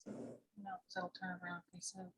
No, so I'll turn around. So.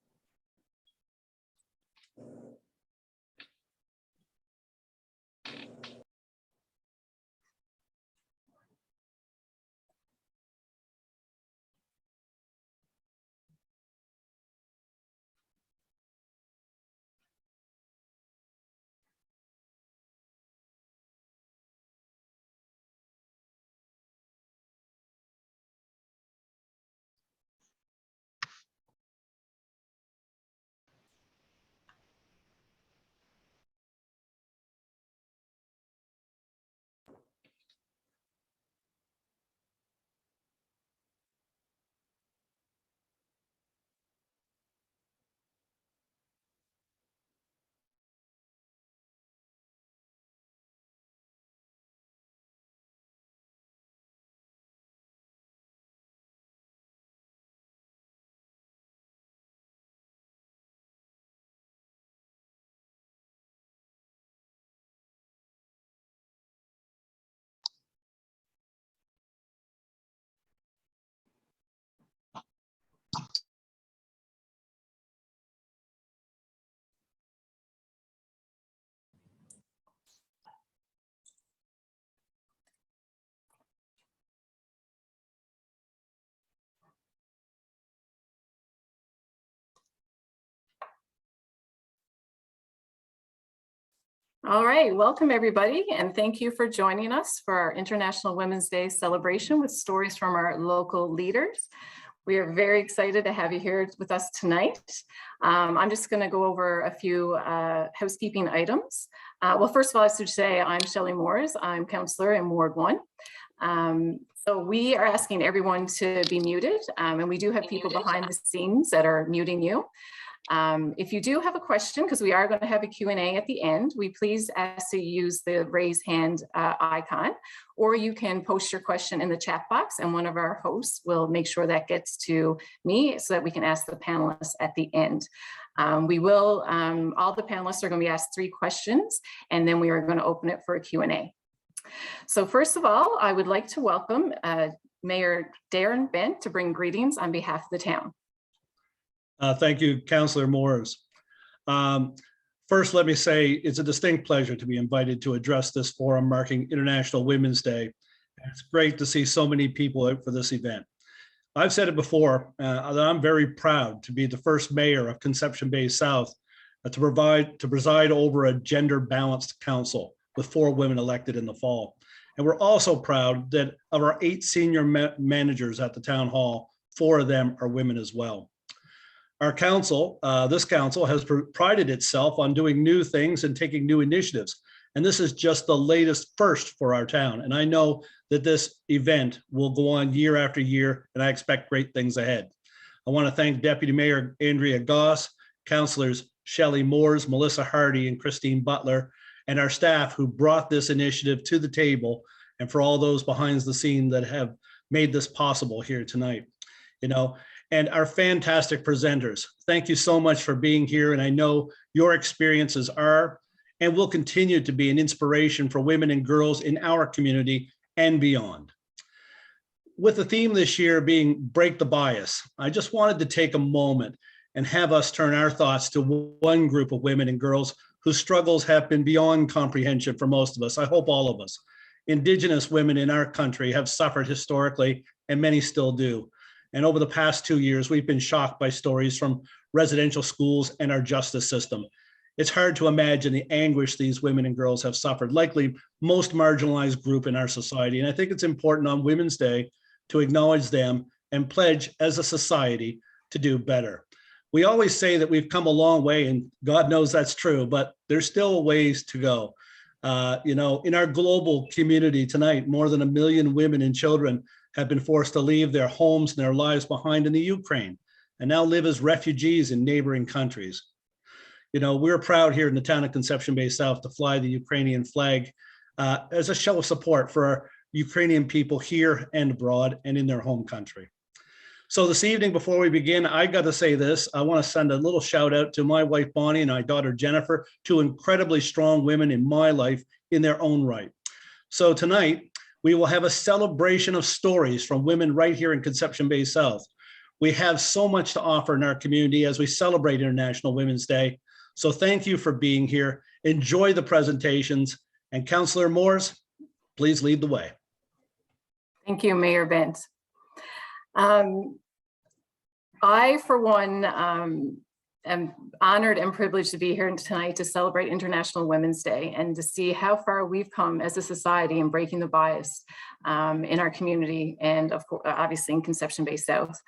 All right, welcome everybody, and thank you for joining us for our International Women's Day celebration with stories from our local leaders. We are very excited to have you here with us tonight. I'm just going to go over a few housekeeping items. Well, first of all, I should say I'm Shelley Moores. I'm counselor in Ward 1. So we are asking everyone to be muted, and we do have people behind the scenes that are muting you. If you do have a question, because we are going to have a Q&A at the end, we please ask to use the raise hand icon, or you can post your question in the chat box and one of our hosts will make sure that gets to me so that we can ask the panelists at the end. All the panelists are going to be asked 3 questions, and then we are going to open it for a Q&A. So first of all, I would like to welcome Mayor Darren Bent to bring greetings on behalf of the town. Thank you, Councillor Moores. First, let me say it's a distinct pleasure to be invited to address this forum marking International Women's Day. It's great to see so many people out for this event. I've said it before that I'm very proud to be the first mayor of Conception Bay South to preside over a gender-balanced council with 4 women elected in the fall. And we're also proud that of our 8 senior managers at the town hall, 4 of them are women as well. Our council, this council has prided itself on doing new things and taking new initiatives. And this is just the latest first for our town. And I know that this event will go on year after year, and I expect great things ahead. I want to thank Deputy Mayor Andrea Goss, Councillors Shelley Moores, Melissa Hardy, and Christine Butler, and our staff who brought this initiative to the table, and for all those behind the scene that have made this possible here tonight. And our fantastic presenters. Thank you so much for being here. And I know your experiences are and will continue to be an inspiration for women and girls in our community and beyond. With the theme this year being Break the Bias, I just wanted to take a moment and have us turn our thoughts to one group of women and girls whose struggles have been beyond comprehension for most of us. I hope all of us. Indigenous women in our country have suffered historically, and many still do. And over the past 2 years, we've been shocked by stories from residential schools and our justice system. It's hard to imagine the anguish these women and girls have suffered, likely most marginalized group in our society. And I think it's important on Women's Day to acknowledge them and pledge as a society to do better. We always say that we've come a long way, and God knows that's true, but there's still ways to go. In our global community tonight, more than 1 million women and children have been forced to leave their homes and their lives behind in the Ukraine and now live as refugees in neighboring countries. We're proud here in the town of Conception Bay South to fly the Ukrainian flag as a show of support for our Ukrainian people here and abroad and in their home country. So this evening, before we begin, I got to say this. I want to send a little shout out to my wife, Bonnie, and my daughter, Jennifer, 2 incredibly strong women in my life in their own right. So tonight, we will have a celebration of stories from women right here in Conception Bay South. We have so much to offer in our community as we celebrate International Women's Day. So thank you for being here. Enjoy the presentations. And Councillor Moores, please lead the way. Thank you, Mayor Bent. I, for one, am honored and privileged to be here tonight to celebrate International Women's Day and to see how far we've come as a society in breaking the bias in our community and, of course, obviously in Conception Bay South.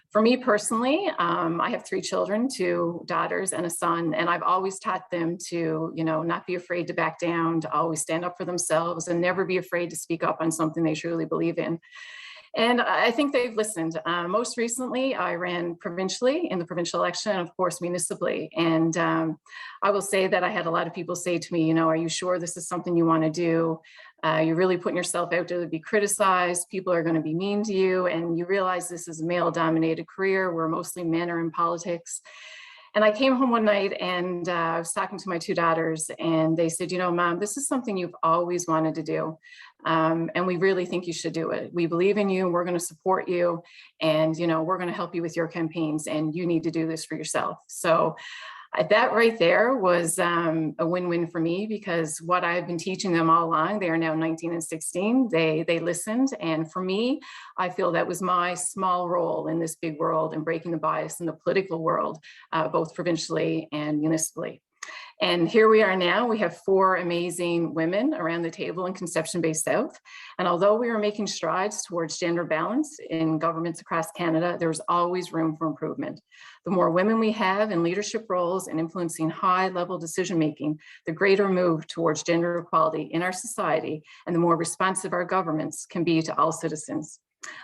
For me personally, I have 3 children, 2 daughters and a son, and I've always taught them to, not be afraid to back down, to always stand up for themselves and never be afraid to speak up on something they truly believe in. And I think they've listened. Most recently, I ran provincially in the provincial election, and of course, municipally. And I will say that I had a lot of people say to me, are you sure this is something you want to do? You're really putting yourself out there to be criticized. People are going to be mean to you. And you realize this is a male-dominated career where mostly men are in politics. And I came home one night and I was talking to my 2 daughters and they said, Mom, this is something you've always wanted to do. And we really think you should do it. We believe in you and we're going to support you. And, we're going to help you with your campaigns and you need to do this for yourself. So that right there was a win-win for me because what I've been teaching them all along, they are now 19 and 16, they listened. And for me, I feel that was my small role in this big world and breaking the bias in the political world, both provincially and municipally. And here we are now, we have 4 amazing women around the table in Conception Bay South. And although we are making strides towards gender balance in governments across Canada, there's always room for improvement. The more women we have in leadership roles and influencing high-level decision-making, the greater move towards gender equality in our society and the more responsive our governments can be to all citizens.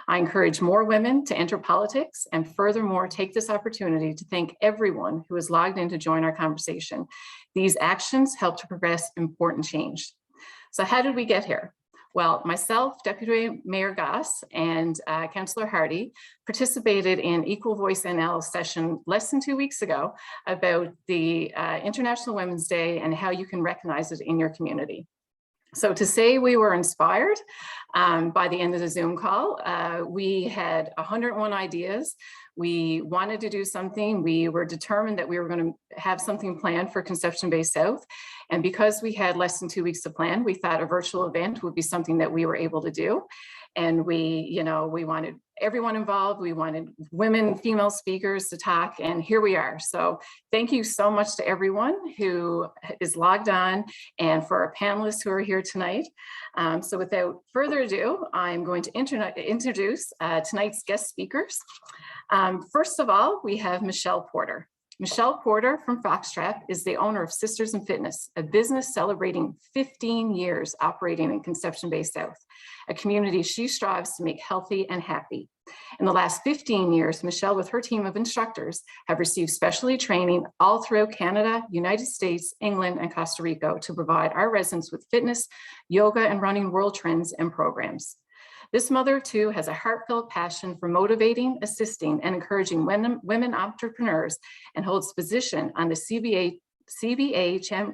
I encourage more women to enter politics and furthermore take this opportunity to thank everyone who has logged in to join our conversation. These actions help to progress important change. So how did we get here? Well, myself, Deputy Mayor Goss, and Councillor Hardy participated in Equal Voice NL session less than 2 weeks ago about the International Women's Day and how you can recognize it in your community. So to say we were inspired by the end of the Zoom call, we had 101 ideas. We wanted to do something. We were determined that we were going to have something planned for Conception Bay South. And because we had less than 2 weeks to plan, we thought a virtual event would be something that we were able to do. And we wanted everyone involved. We wanted women, female speakers to talk, and here we are. So thank you so much to everyone who is logged on and for our panelists who are here tonight. So without further ado, I'm going to introduce tonight's guest speakers. First of all, we have Michelle Porter. Michelle Porter from Foxtrap is the owner of Sisters in Fitness, a business celebrating 15 years operating in Conception Bay South, a community she strives to make healthy and happy. In the last 15 years, Michelle with her team of instructors have received specialty training all throughout Canada, United States, England, and Costa Rica to provide our residents with fitness, yoga, and running world trends and programs. This mother of 2 has a heartfelt passion for motivating, assisting, and encouraging women entrepreneurs and holds position on the CBA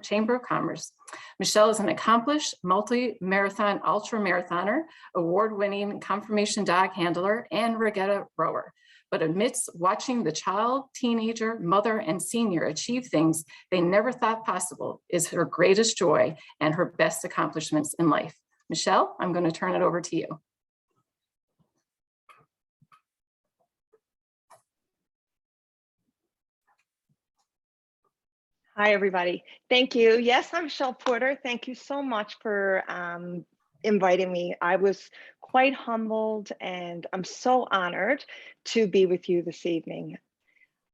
Chamber of Commerce. Michelle is an accomplished multi-marathon ultra-marathoner, award-winning conformation dog handler, and regatta rower. But amidst watching the child, teenager, mother, and senior achieve things they never thought possible is her greatest joy and her best accomplishments in life. Michelle, I'm going to turn it over to you. Hi, everybody. Thank you. Yes, I'm Michelle Porter. Thank you so much for inviting me. I was quite humbled and I'm so honored to be with you this evening.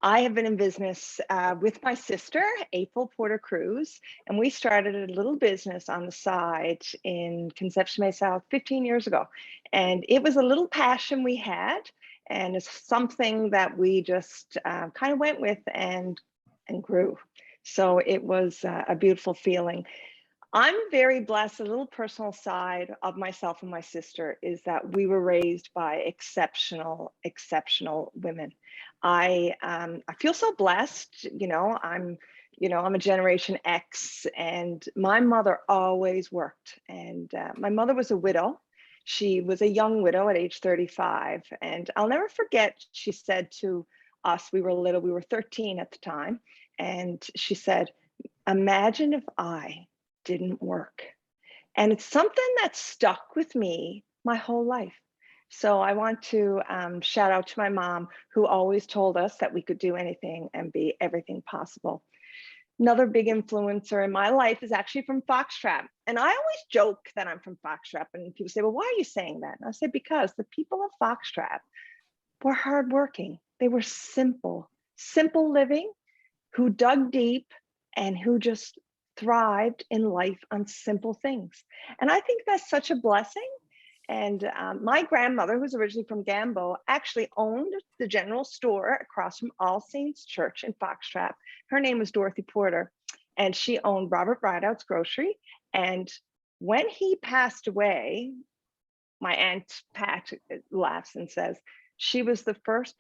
I have been in business with my sister, April Porter Cruz, and we started a little business on the side in Conception Bay South 15 years ago. And it was a little passion we had, and it's something that we just kind of went with and grew. So it was a beautiful feeling. I'm very blessed. A little personal side of myself and my sister is that we were raised by exceptional women. I feel so blessed. I'm a Generation X, and my mother always worked. And my mother was a widow, She was a young widow at age 35. And I'll never forget, she said to us, we were little, we were 13 at the time. And she said, imagine if I didn't work. And it's something that stuck with me my whole life. So I want to shout out to my mom, who always told us that we could do anything and be everything possible. Another big influencer in my life is actually from Foxtrot. And I always joke that I'm from Foxtrot. And people say, well, why are you saying that? And I say, because the people of Foxtrot were hardworking. They were simple living, who dug deep and who just thrived in life on simple things. And I think that's such a blessing. And my grandmother, who's originally from Gambo, actually owned the general store across from All Saints Church in Foxtrot. Her name was Dorothy Porter, and she owned Robert Rideout's Grocery. And when he passed away, my Aunt Pat laughs and says, she was the first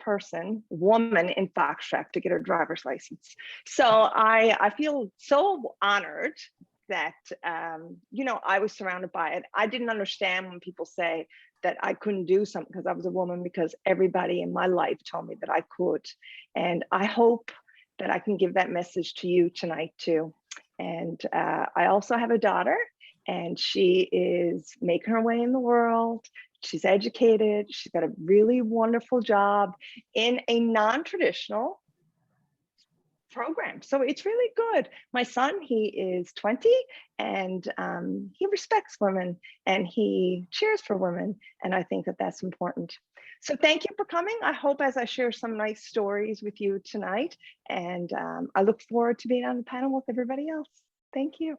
woman in Foxtrot to get her driver's license. So I feel so honored that, I was surrounded by it. I didn't understand when people say that I couldn't do something because I was a woman, because everybody in my life told me that I could. And I hope that I can give that message to you tonight too. And I also have a daughter, and she is making her way in the world. She's educated. She's got a really wonderful job in a non-traditional program. So it's really good. My son, he is 20, and he respects women and he cheers for women. And I think that that's important. So thank you for coming. I hope as I share some nice stories with you tonight, and I look forward to being on the panel with everybody else. Thank you.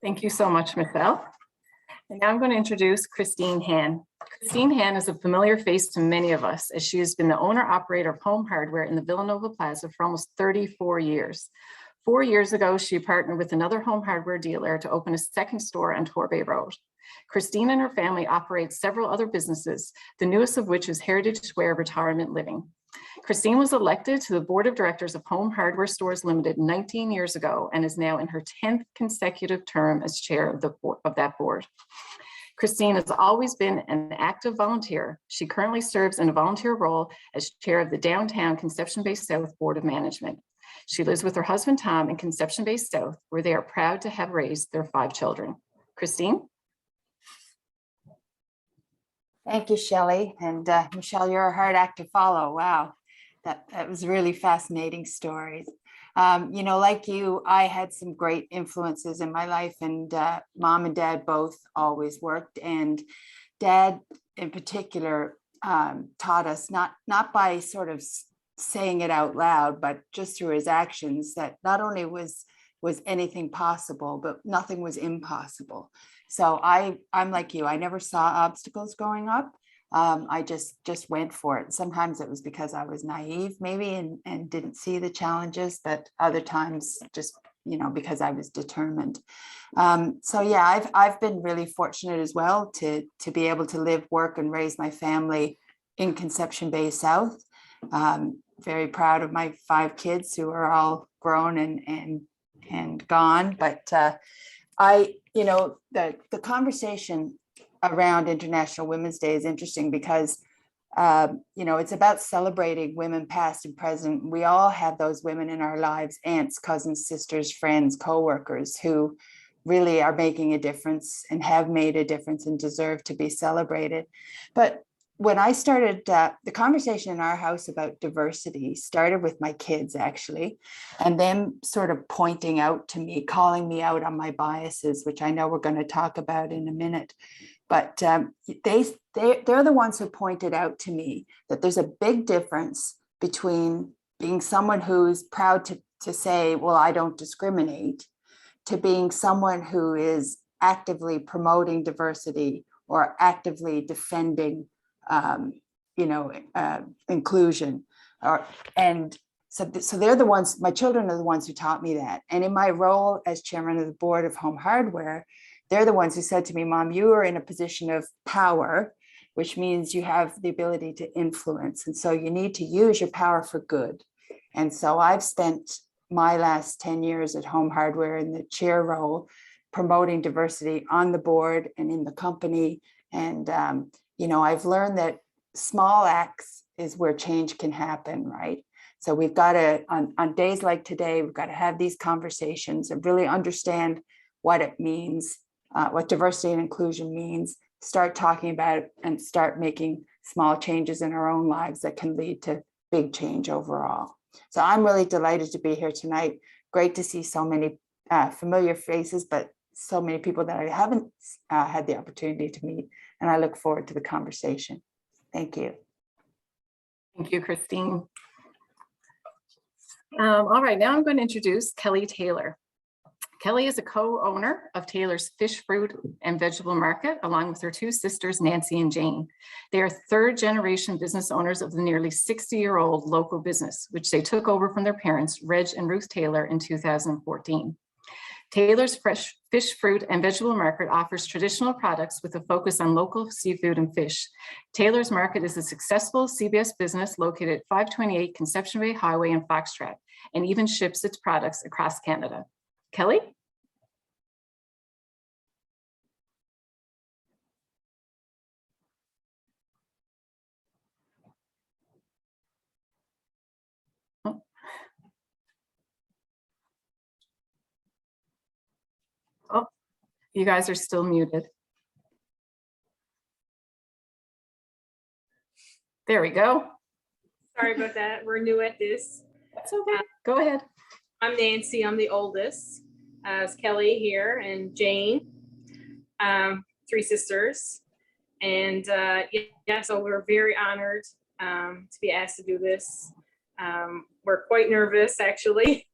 Thank you so much, Michelle. And now I'm going to introduce Christine Han. Christine Han is a familiar face to many of us, as she has been the owner-operator of Home Hardware in the Villanova Plaza for almost 34 years. 4 years ago, she partnered with another home hardware dealer to open a second store on Torbay Road. Christine and her family operate several other businesses, the newest of which is Heritage Square Retirement Living. Christine was elected to the board of directors of Home Hardware Stores Limited 19 years ago, and is now in her 10th consecutive term as chair of that board. Christine has always been an active volunteer. She currently serves in a volunteer role as chair of the Downtown Conception Bay South Board of Management. She lives with her husband, Tom, in Conception Bay South, where they are proud to have raised their 5 children. Christine? Thank you, Shelley. And Michelle, you're a hard act to follow. Wow, that was really fascinating stories. Like you, I had some great influences in my life, and mom and dad both always worked. And dad in particular taught us, not by sort of saying it out loud, but just through his actions, that not only was anything possible, but nothing was impossible. So I'm like you, I never saw obstacles growing up. I just went for it. Sometimes it was because I was naive maybe and didn't see the challenges, but other times just, because I was determined. So yeah, I've been really fortunate as well to be able to live, work, and raise my family in Conception Bay South. Very proud of my 5 kids who are all grown and gone. But the conversation around International Women's Day is interesting because, it's about celebrating women past and present. We all have those women in our lives, aunts, cousins, sisters, friends, coworkers, who really are making a difference and have made a difference and deserve to be celebrated. But when I started, the conversation in our house about diversity started with my kids, actually, and them sort of pointing out to me, calling me out on my biases, which I know we're going to talk about in a minute. But they're the ones who pointed out to me that there's a big difference between being someone who's proud to say, well, I don't discriminate, to being someone who is actively promoting diversity or actively defending inclusion. So they're the ones, my children are the ones who taught me that. And in my role as chairman of the board of Home Hardware, they're the ones who said to me, Mom, you are in a position of power, which means you have the ability to influence. And so you need to use your power for good. And so I've spent my last 10 years at Home Hardware in the chair role, promoting diversity on the board and in the company. And, you know, I've learned that small acts is where change can happen, right? So we've got to, on days like today, we've got to have these conversations and really understand what it means, what diversity and inclusion means, start talking about it and start making small changes in our own lives that can lead to big change overall. So I'm really delighted to be here tonight. Great to see so many familiar faces, but so many people that I haven't had the opportunity to meet. And I look forward to the conversation. Thank you. Thank you, Christine. All right, now I'm going to introduce Kelly Taylor. Kelly is a co-owner of Taylor's Fish, Fruit, and Vegetable Market, along with her two sisters, Nancy and Jane. They are third-generation business owners of the nearly 60-year-old local business, which they took over from their parents, Reg and Ruth Taylor, in 2014. Taylor's Fresh Fish, Fruit, and Vegetable Market offers traditional products with a focus on local seafood and fish. Taylor's Market is a successful CBS business located at 528 Conception Bay Highway in Foxtrot, and even ships its products across Canada. Kelly? Oh, you guys are still muted. There we go. Sorry about that. We're new at this. That's okay. Go ahead. I'm Nancy. I'm the oldest. It's Kelly here and Jane, three sisters. And yeah, so we're very honored to be asked to do this. We're quite nervous, actually.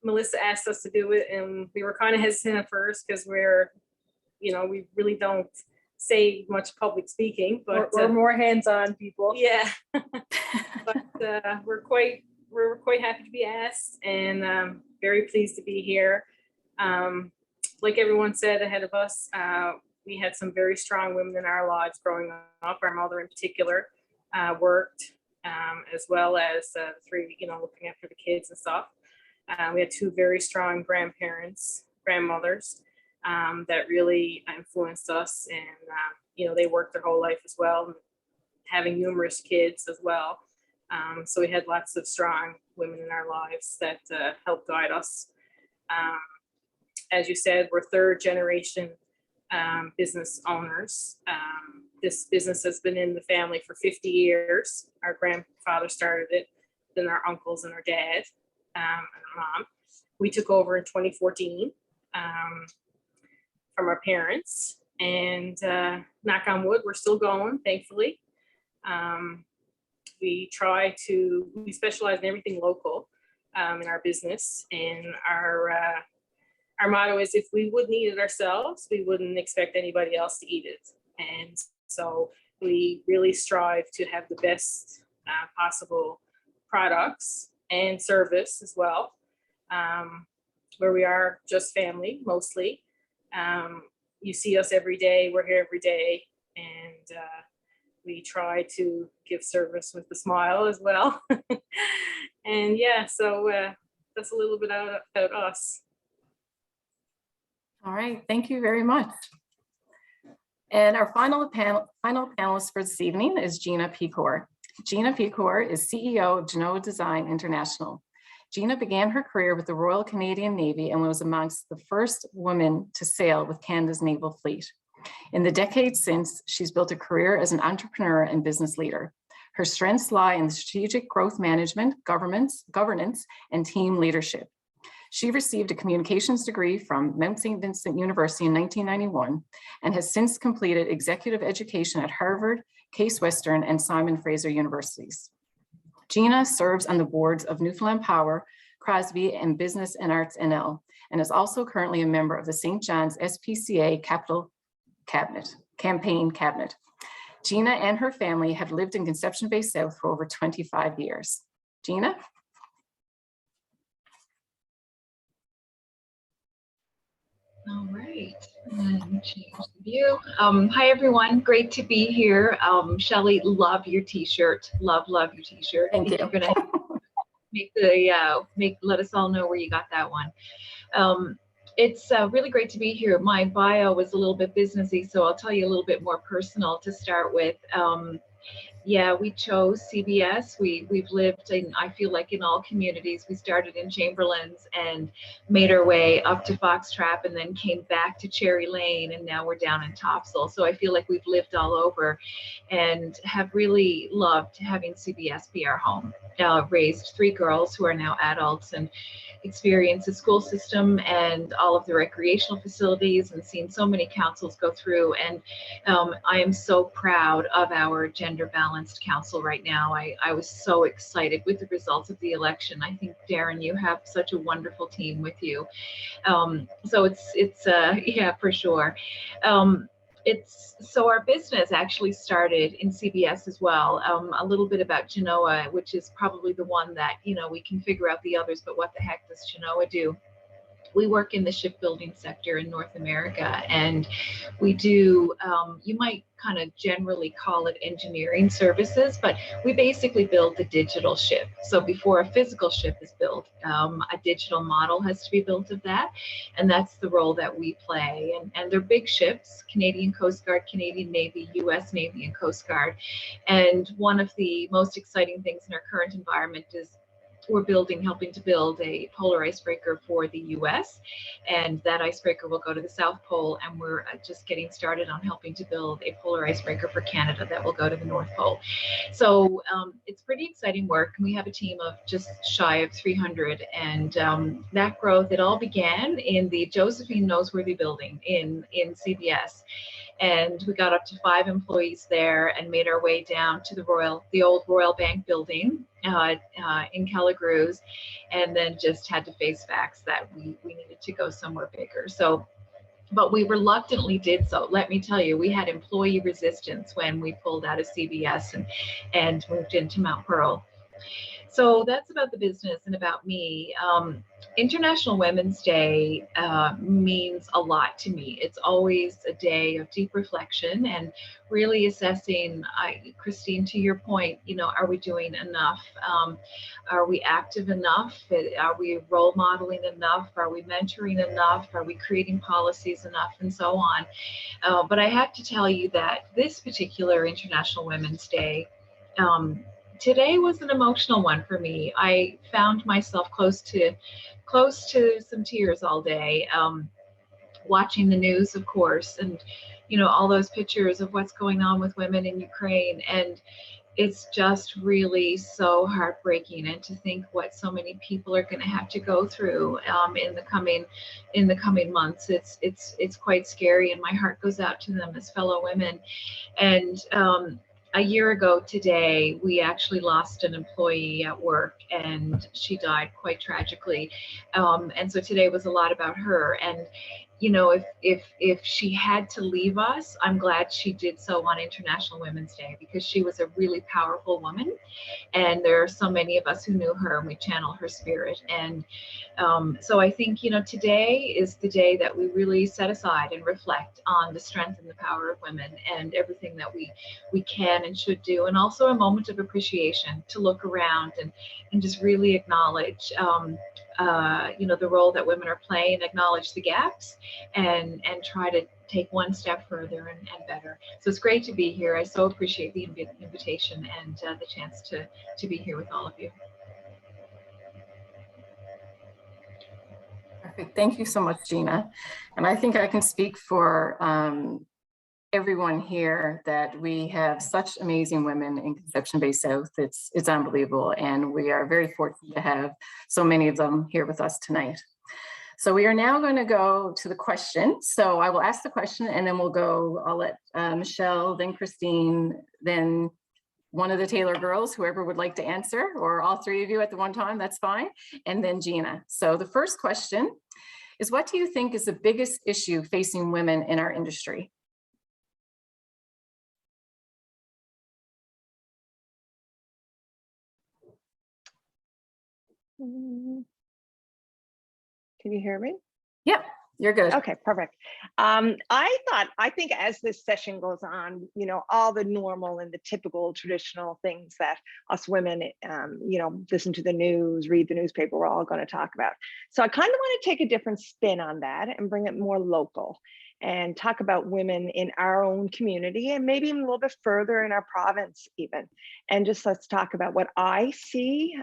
Melissa asked us to do it, and we were kind of hesitant at first because we really don't say much public speaking, but we're more hands-on people. yeah. But we're quite happy to be asked, and very pleased to be here. Like everyone said ahead of us, we had some very strong women in our lives growing up. Our mother in particular worked, as well as the three, looking after the kids and stuff. We had two very strong grandmothers that really influenced us, and they worked their whole life as well, having numerous kids as well. So we had lots of strong women in our lives that helped guide us. As you said, we're third generation business owners. This business has been in the family for 50 years. Our grandfather started it, then our uncles and our dad and our mom. We took over in 2014 from our parents, and knock on wood, we're still going, thankfully. We specialize in everything local in our business, and our motto is, if we wouldn't eat it ourselves, we wouldn't expect anybody else to eat it. And so we really strive to have the best possible products and service as well, where we are just family mostly. You see us every day, we're here every day, and we try to give service with a smile as well. And yeah, so that's a little bit about us. All right, thank you very much. And our final panelist for this evening is Gina Pecor. Gina Pecor is CEO of Genoa Design International. Gina began her career with the Royal Canadian Navy and was amongst the first women to sail with Canada's naval fleet. In the decades since, she's built a career as an entrepreneur and business leader. Her strengths lie in strategic growth management, governance, and team leadership. She received a communications degree from Mount St. Vincent University in 1991 and has since completed executive education at Harvard, Case Western, and Simon Fraser Universities. Gina serves on the boards of Newfoundland Power, Crosby, and Business and Arts NL, and is also currently a member of the St. John's SPCA Campaign Cabinet. Gina and her family have lived in Conception Bay South for over 25 years. Gina? All right, and change the view. Hi everyone, great to be here. Shelley, love your t-shirt. Love your t-shirt. Thank you. You're gonna let us all know where you got that one. It's really great to be here. My bio was a little bit businessy, so I'll tell you a little bit more personal to start with. Yeah, we chose CBS. We've lived in, I feel like, in all communities. We started in Chamberlain's and made our way up to Foxtrap and then came back to Cherry Lane, and now we're down in Topsail. So I feel like we've lived all over and have really loved having CBS be our home. Raised 3 girls who are now adults and experienced the school system and all of the recreational facilities and seen so many councils go through. And I am so proud of our gender balanced council right now. I was so excited with the results of the election. I think, Darren, you have such a wonderful team with you. So it's yeah, for sure. So our business actually started in CBS as well. A little bit about Genoa, which is probably the one that, you know, we can figure out the others, but what the heck does Genoa do? We work in the shipbuilding sector in North America, and we do, you might kind of generally call it engineering services, but we basically build the digital ship. So before a physical ship is built, a digital model has to be built of that. And that's the role that we play. And they're big ships, Canadian Coast Guard, Canadian Navy, US Navy, and Coast Guard. And one of the most exciting things in our current environment is we're helping to build a polar icebreaker for the US, and that icebreaker will go to the South Pole, and we're just getting started on helping to build a polar icebreaker for Canada that will go to the North Pole. So it's pretty exciting work. We have a team of just shy of 300, and that growth, it all began in the Josephine Noseworthy building in CBS. And we got up to 5 employees there and made our way down to the old Royal Bank building in Calagrews, and then just had to face facts that we needed to go somewhere bigger. So, but we reluctantly did so. Let me tell you, we had employee resistance when we pulled out of CBS and moved into Mount Pearl. So that's about the business and about me. International Women's Day means a lot to me. It's always a day of deep reflection and really assessing, Christine, to your point, you know, are we doing enough? Are we active enough? Are we role modeling enough? Are we mentoring enough? Are we creating policies enough? And so on. But I have to tell you that this particular International Women's Day, today was an emotional one for me. I found myself close to some tears all day, watching the news, of course, and you know, all those pictures of what's going on with women in Ukraine, and it's just really so heartbreaking. And to think what so many people are going to have to go through in the coming months, it's quite scary, and my heart goes out to them as fellow women. And a year ago today, we actually lost an employee at work, and she died quite tragically. And so today was a lot about her. And you know, if she had to leave us, I'm glad she did so on International Women's Day, because she was a really powerful woman. And there are so many of us who knew her, and we channel her spirit. And so I think, you know, today is the day that we really set aside and reflect on the strength and the power of women and everything that we can and should do. And also a moment of appreciation to look around and just really acknowledge you know, the role that women are playing, acknowledge the gaps, and try to take one step further and better. So it's great to be here. I so appreciate the invitation and the chance to be here with all of you. Perfect. Thank you so much, Gina. And I think I can speak for everyone here that we have such amazing women in Conception Bay South. It's unbelievable. And we are very fortunate to have so many of them here with us tonight. So we are now going to go to the question. So I will ask the question, and then I'll let Michelle, then Christine, then one of the Taylor girls, whoever would like to answer, or all 3 of you at the one time, that's fine. And then Gina. So the first question is, what do you think is the biggest issue facing women in our industry? Can you hear me? Yep. You're good. Okay, perfect. I think as this session goes on, all the normal and the typical traditional things that us women, listen to the news, read the newspaper, we're all going to talk about. So I kind of want to take a different spin on that and bring it more local and talk about women in our own community and maybe even a little bit further in our province even. And just let's talk about what I see.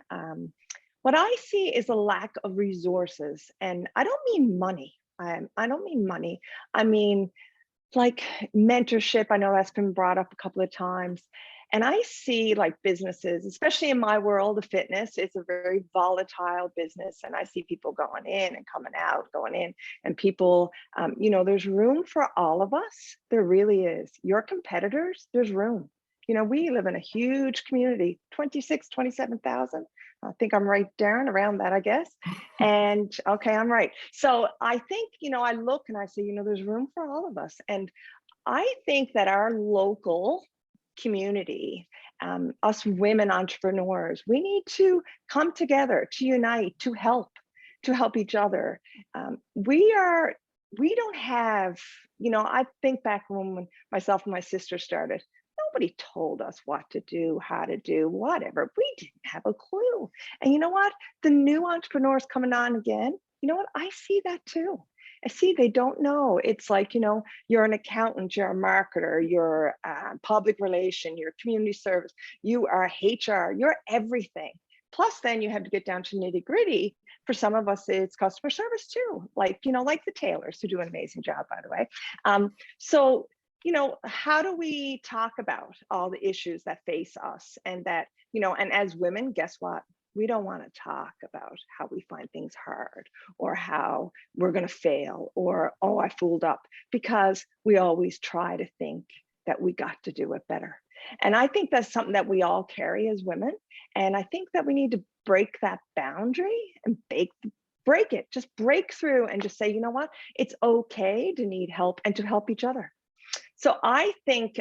What I see is a lack of resources, and I don't mean money. I don't mean money. I mean, like mentorship. I know that's been brought up a couple of times. And I see like businesses, especially in my world of fitness, it's a very volatile business. And I see people going in and coming out, going in, and people, there's room for all of us. There really is. Your competitors, there's room. We live in a huge community, 27,000. I think I'm right, Darren, around that, I guess. And okay, I'm right. So I think, I look and I say, there's room for all of us. And I think that our local community, us women entrepreneurs, we need to come together, to unite, to help each other. We don't have, I think back when myself and my sister started, nobody told us what to do, how to do, whatever. We didn't have a clue. And you know what? The new entrepreneurs coming on again, you know what? I see that too. I see they don't know. It's like, you're an accountant, you're a marketer, you're public relation, you're community service, you are HR, you're everything. Plus then you have to get down to nitty gritty. For some of us, it's customer service too. Like the tailors who do an amazing job, by the way. So how do we talk about all the issues that face us and that, and as women, guess what? We don't want to talk about how we find things hard or how we're going to fail or, oh, I fooled up, because we always try to think that we got to do it better. And I think that's something that we all carry as women. And I think that we need to break that boundary and break it, just break through and just say, you know what? It's okay to need help and to help each other. So I think,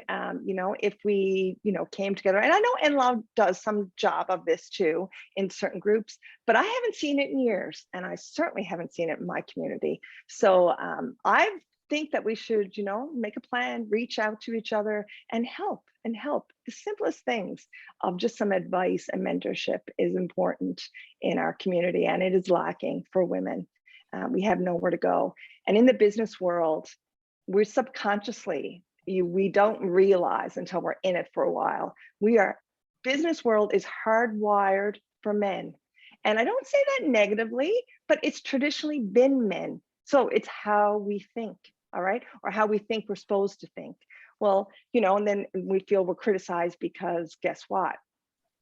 if we, came together, and I know Angelou does some job of this too in certain groups, but I haven't seen it in years, and I certainly haven't seen it in my community. So I think that we should, make a plan, reach out to each other and help. The simplest things of just some advice and mentorship is important in our community, and it is lacking for women. We have nowhere to go. And in the business world, we're subconsciously, we don't realize until we're in it for a while. Business world is hardwired for men. And I don't say that negatively, but it's traditionally been men. So it's how we think, all right? Or how we think we're supposed to think. Well, and then we feel we're criticized because guess what?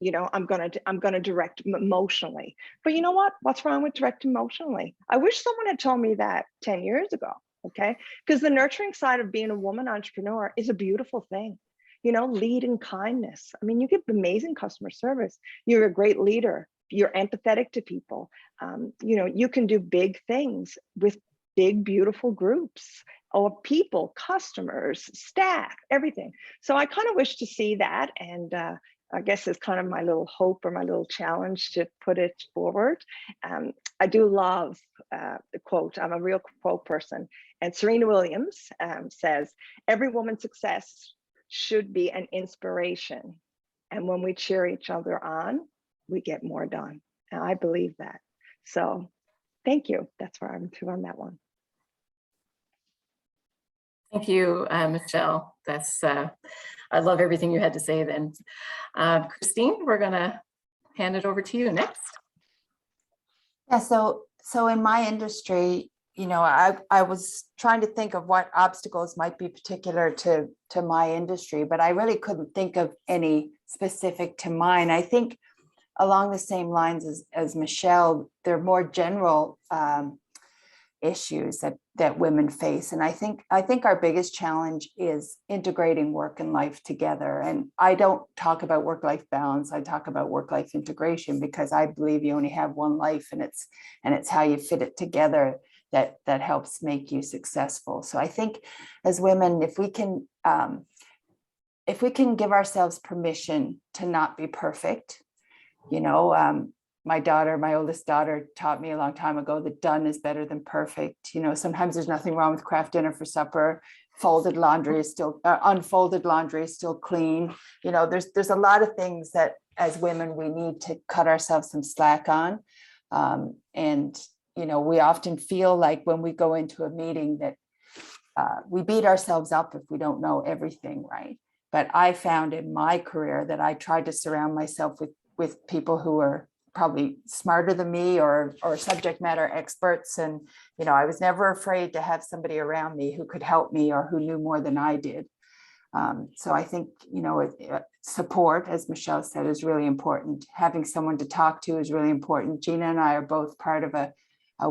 I'm gonna direct emotionally. But you know what? What's wrong with direct emotionally? I wish someone had told me that 10 years ago. Okay, because the nurturing side of being a woman entrepreneur is a beautiful thing. Lead in kindness. I mean, you give amazing customer service. You're a great leader. You're empathetic to people. You can do big things with big, beautiful groups of people, customers, staff, everything. So I kind of wish to see that. And I guess it's kind of my little hope or my little challenge to put it forward. I do love the quote. I'm a real quote person. And Serena Williams says, every woman's success should be an inspiration. And when we cheer each other on, we get more done. And I believe that. So thank you. That's where I'm through on that one. Thank you, Michelle. That's I love everything you had to say then. Christine, we're gonna hand it over to you next. Yeah, so in my industry, I was trying to think of what obstacles might be particular to my industry, but I really couldn't think of any specific to mine. I think along the same lines as Michelle, they're more general issues that women face. And I think our biggest challenge is integrating work and life together. And I don't talk about work-life balance. I talk about work-life integration, because I believe you only have one life, and it's how you fit it together that helps make you successful. So I think as women, if we can give ourselves permission to not be perfect, my oldest daughter taught me a long time ago that done is better than perfect. You know, sometimes there's nothing wrong with craft dinner for supper. Folded laundry is still, unfolded laundry is still clean. You know, there's a lot of things that as women we need to cut ourselves some slack on. And, you know, we often feel like when we go into a meeting that we beat ourselves up if we don't know everything, right? But I found in my career that I tried to surround myself with people who are probably smarter than me or subject matter experts. And, you know, I was never afraid to have somebody around me who could help me or who knew more than I did. So I think, you know, support, as Michelle said, is really important. Having someone to talk to is really important. Gina and I are both part of a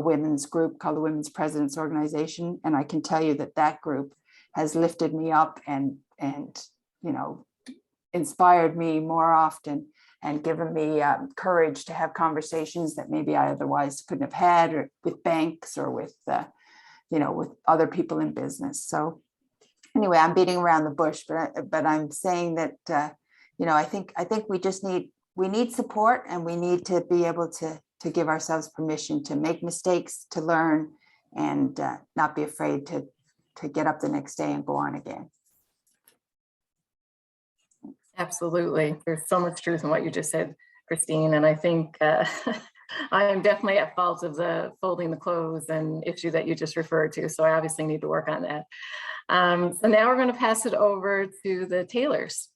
women's group called the Women's Presidents Organization. And I can tell you that that group has lifted me up and, you know, inspired me more often and given me courage to have conversations that maybe I otherwise couldn't have had, or with banks or with, you know, with other people in business. So anyway, I'm beating around the bush, but I'm saying that, you know, I think we just need support, and we need to be able to give ourselves permission to make mistakes, to learn, and not be afraid to get up the next day and go on again. Absolutely. There's so much truth in what you just said, Christine. And I think I am definitely at fault of the folding the clothes and issue that you just referred to. So I obviously need to work on that. So now we're going to pass it over to the tailors.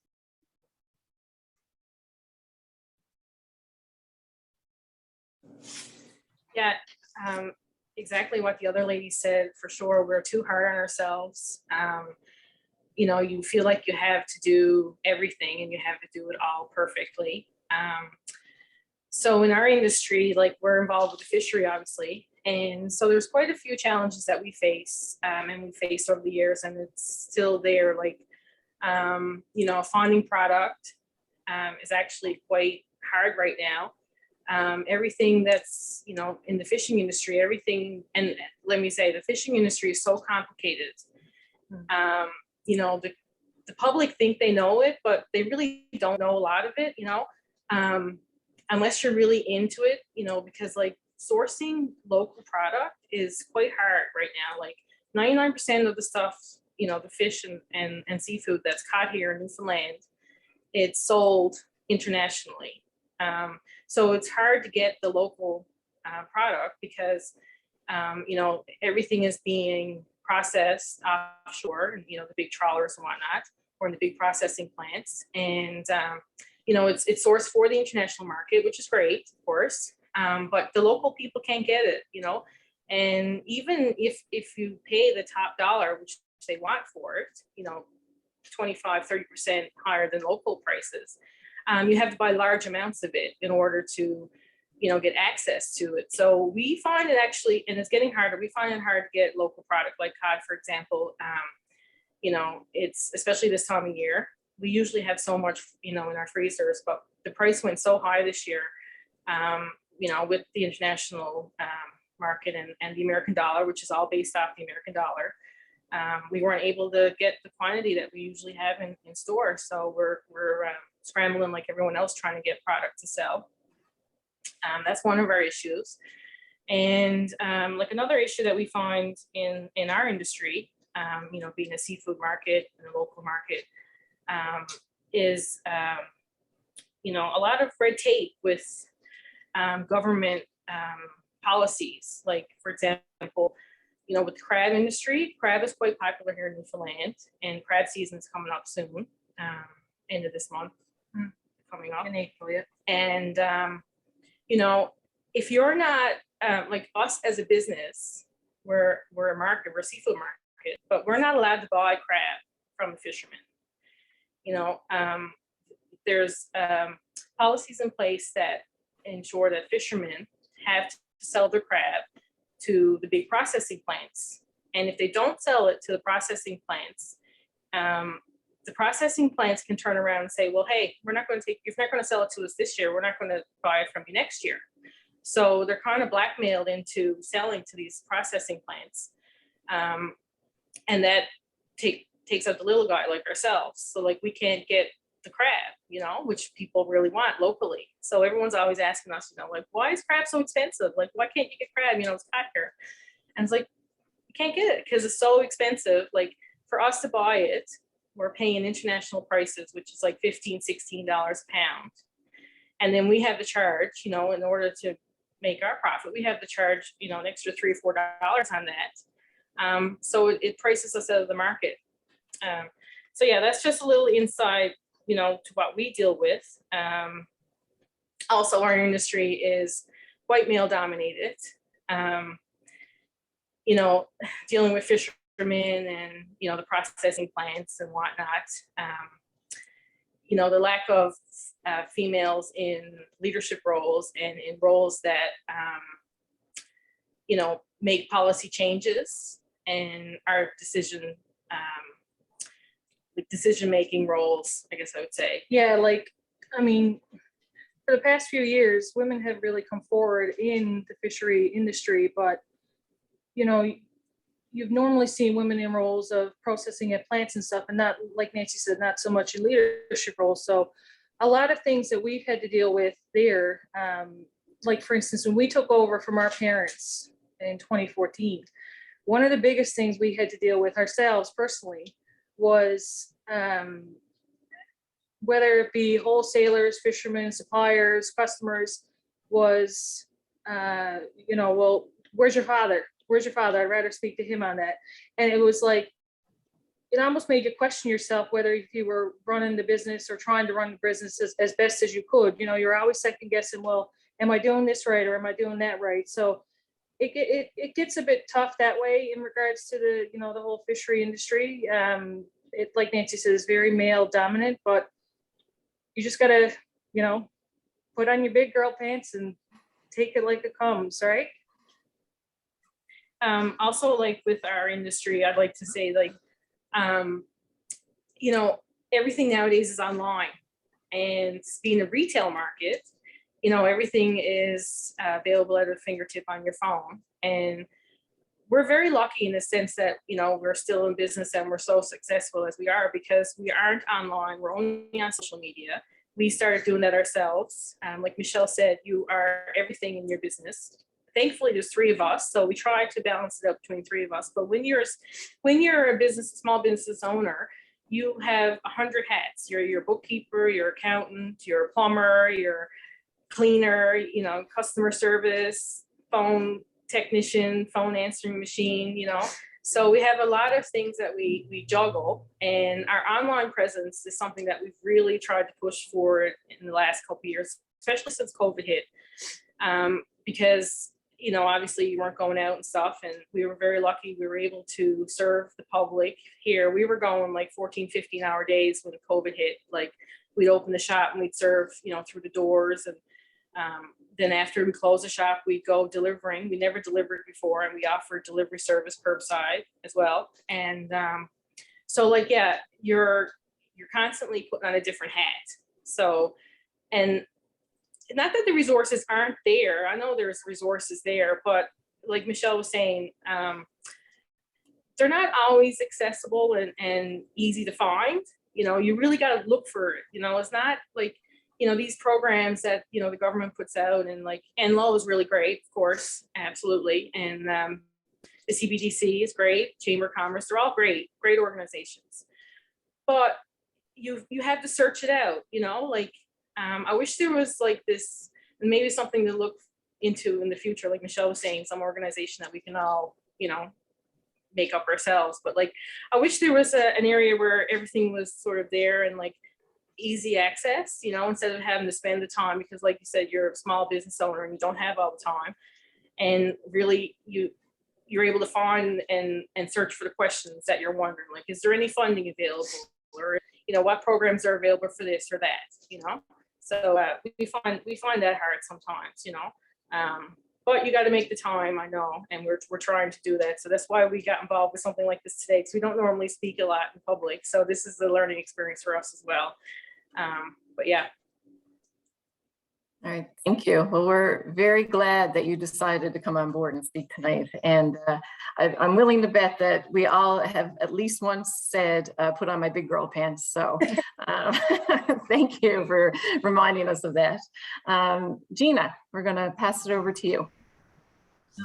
Yeah, exactly what the other lady said, for sure. We're too hard on ourselves. You know, you feel like you have to do everything and you have to do it all perfectly. So in our industry, like, we're involved with the fishery, obviously. And so there's quite a few challenges that we face, and we faced over the years, and it's still there. Like, you know, a fawning product is actually quite hard right now. Everything that's, you know, in the fishing industry, everything, and let me say, the fishing industry is so complicated. You know, the public think they know it, but they really don't know a lot of it, you know, unless you're really into it, you know, because like sourcing local product is quite hard right now. Like 99% of the stuff, you know, the fish and seafood that's caught here in Newfoundland, it's sold internationally. So it's hard to get the local product because, you know, everything is being processed offshore, you know, the big trawlers and whatnot, or in the big processing plants. And, you know, it's sourced for the international market, which is great, of course, but the local people can't get it, you know. And even if you pay the top dollar, which they want for it, you know, 25-30% higher than local prices, you have to buy large amounts of it in order to, you know, get access to it. So we find it actually, and it's getting harder, we find it hard to get local product like cod, for example. You know, it's especially this time of year, we usually have so much, you know, in our freezers, but the price went so high this year, you know, with the international market and the American dollar, which is all based off the American dollar. We weren't able to get the quantity that we usually have in store. So we're scrambling like everyone else trying to get product to sell. That's one of our issues. And like another issue that we find in our industry, you know, being a seafood market and a local market, is, you know, a lot of red tape with government policies. Like, for example, you know, with the crab industry, crab is quite popular here in Newfoundland, and crab season is coming up soon, end of this month, coming up in April. Yeah. And, you know, if you're not like us as a business, we're a market, we're a seafood market, but we're not allowed to buy crab from a fisherman. You know, there's policies in place that ensure that fishermen have to sell their crab to the big processing plants. And if they don't sell it to the processing plants, the processing plants can turn around and say, well, hey, we're not going to take, if you're not going to sell it to us this year, we're not going to buy it from you next year. So they're kind of blackmailed into selling to these processing plants. And that takes out the little guy like ourselves. So like we can't get the crab, you know, which people really want locally. So everyone's always asking us, you know, like, why is crab so expensive? Like, why can't you get crab? You know, it's caught here. And it's like, you can't get it because it's so expensive. Like, for us to buy it, we're paying international prices, which is like $15, $16 a pound. And then we have to charge, you know, in order to make our profit, we have to charge, you know, an extra $3 or $4 on that. So it prices us out of the market. So yeah, that's just a little insight, you know, to what we deal with. Also, our industry is white male dominated. You know, dealing with fishermen and, you know, the processing plants and whatnot. You know, the lack of females in leadership roles and in roles that, you know, make policy changes and our decision-making roles, I guess I would say. Yeah, like, I mean, for the past few years, women have really come forward in the fishery industry, but, you know, you've normally seen women in roles of processing at plants and stuff, and not, like Nancy said, not so much in leadership roles. So a lot of things that we've had to deal with there, like for instance, when we took over from our parents in 2014, one of the biggest things we had to deal with ourselves personally was whether it be wholesalers, fishermen, suppliers, customers, was, you know, well, where's your father? Where's your father? I'd rather speak to him on that. And it was like, it almost made you question yourself whether if you were running the business or trying to run the business as best as you could. You know, you're always second guessing, well, am I doing this right or am I doing that right? So it gets a bit tough that way in regards to the, you know, the whole fishery industry. It, like Nancy said, is very male dominant, but you just gotta, you know, put on your big girl pants and take it like it comes, right? Also, like with our industry, I'd like to say, like, you know, everything nowadays is online, and being a retail market, you know, everything is available at a fingertip on your phone. And we're very lucky in the sense that, you know, we're still in business and we're so successful as we are because we aren't online. We're only on social media. We started doing that ourselves. Like Michelle said, you are everything in your business. Thankfully, there's three of us, so we try to balance it up between three of us. But when you're a small business owner, you have 100 hats. You're your bookkeeper, your accountant, your plumber, your cleaner, you know, customer service, phone technician, phone answering machine, you know. So we have a lot of things that we juggle, and our online presence is something that we've really tried to push forward in the last couple of years, especially since COVID hit, because, you know, obviously you weren't going out and stuff, and we were very lucky we were able to serve the public here. We were going like 14, 15-hour days when COVID hit. Like, we'd open the shop and we'd serve, you know, through the doors, and then after we close the shop, we'd go delivering. We never delivered before, and we offered delivery service curbside as well. And so, like, yeah, you're constantly putting on a different hat. So, and not that the resources aren't there. I know there's resources there, but like Michelle was saying, they're not always accessible and easy to find. You know, you really got to look for it. You know, it's not like, you know, these programs that, you know, the government puts out, and like Angelou is really great, of course, absolutely. And the CBDC is great, Chamber of Commerce, they're all great organizations. But you have to search it out, you know, like, I wish there was like this, maybe something to look into in the future, like Michelle was saying, some organization that we can all, you know, make up ourselves. But like, I wish there was an area where everything was sort of there and like easy access, you know, instead of having to spend the time, because like you said, you're a small business owner and you don't have all the time. And really you're able to find and search for the questions that you're wondering, like, is there any funding available? Or, you know, what programs are available for this or that, you know? So we find that hard sometimes, you know, but you got to make the time, I know, and we're trying to do that. So that's why we got involved with something like this today, because we don't normally speak a lot in public. So this is a learning experience for us as well. But yeah. Well, All right, thank you. Well, we're very glad that you decided to come on board and speak tonight. And I'm willing to bet that we all have at least once said, put on my big girl pants. So thank you for reminding us of that. Gina, we're going to pass it over to you.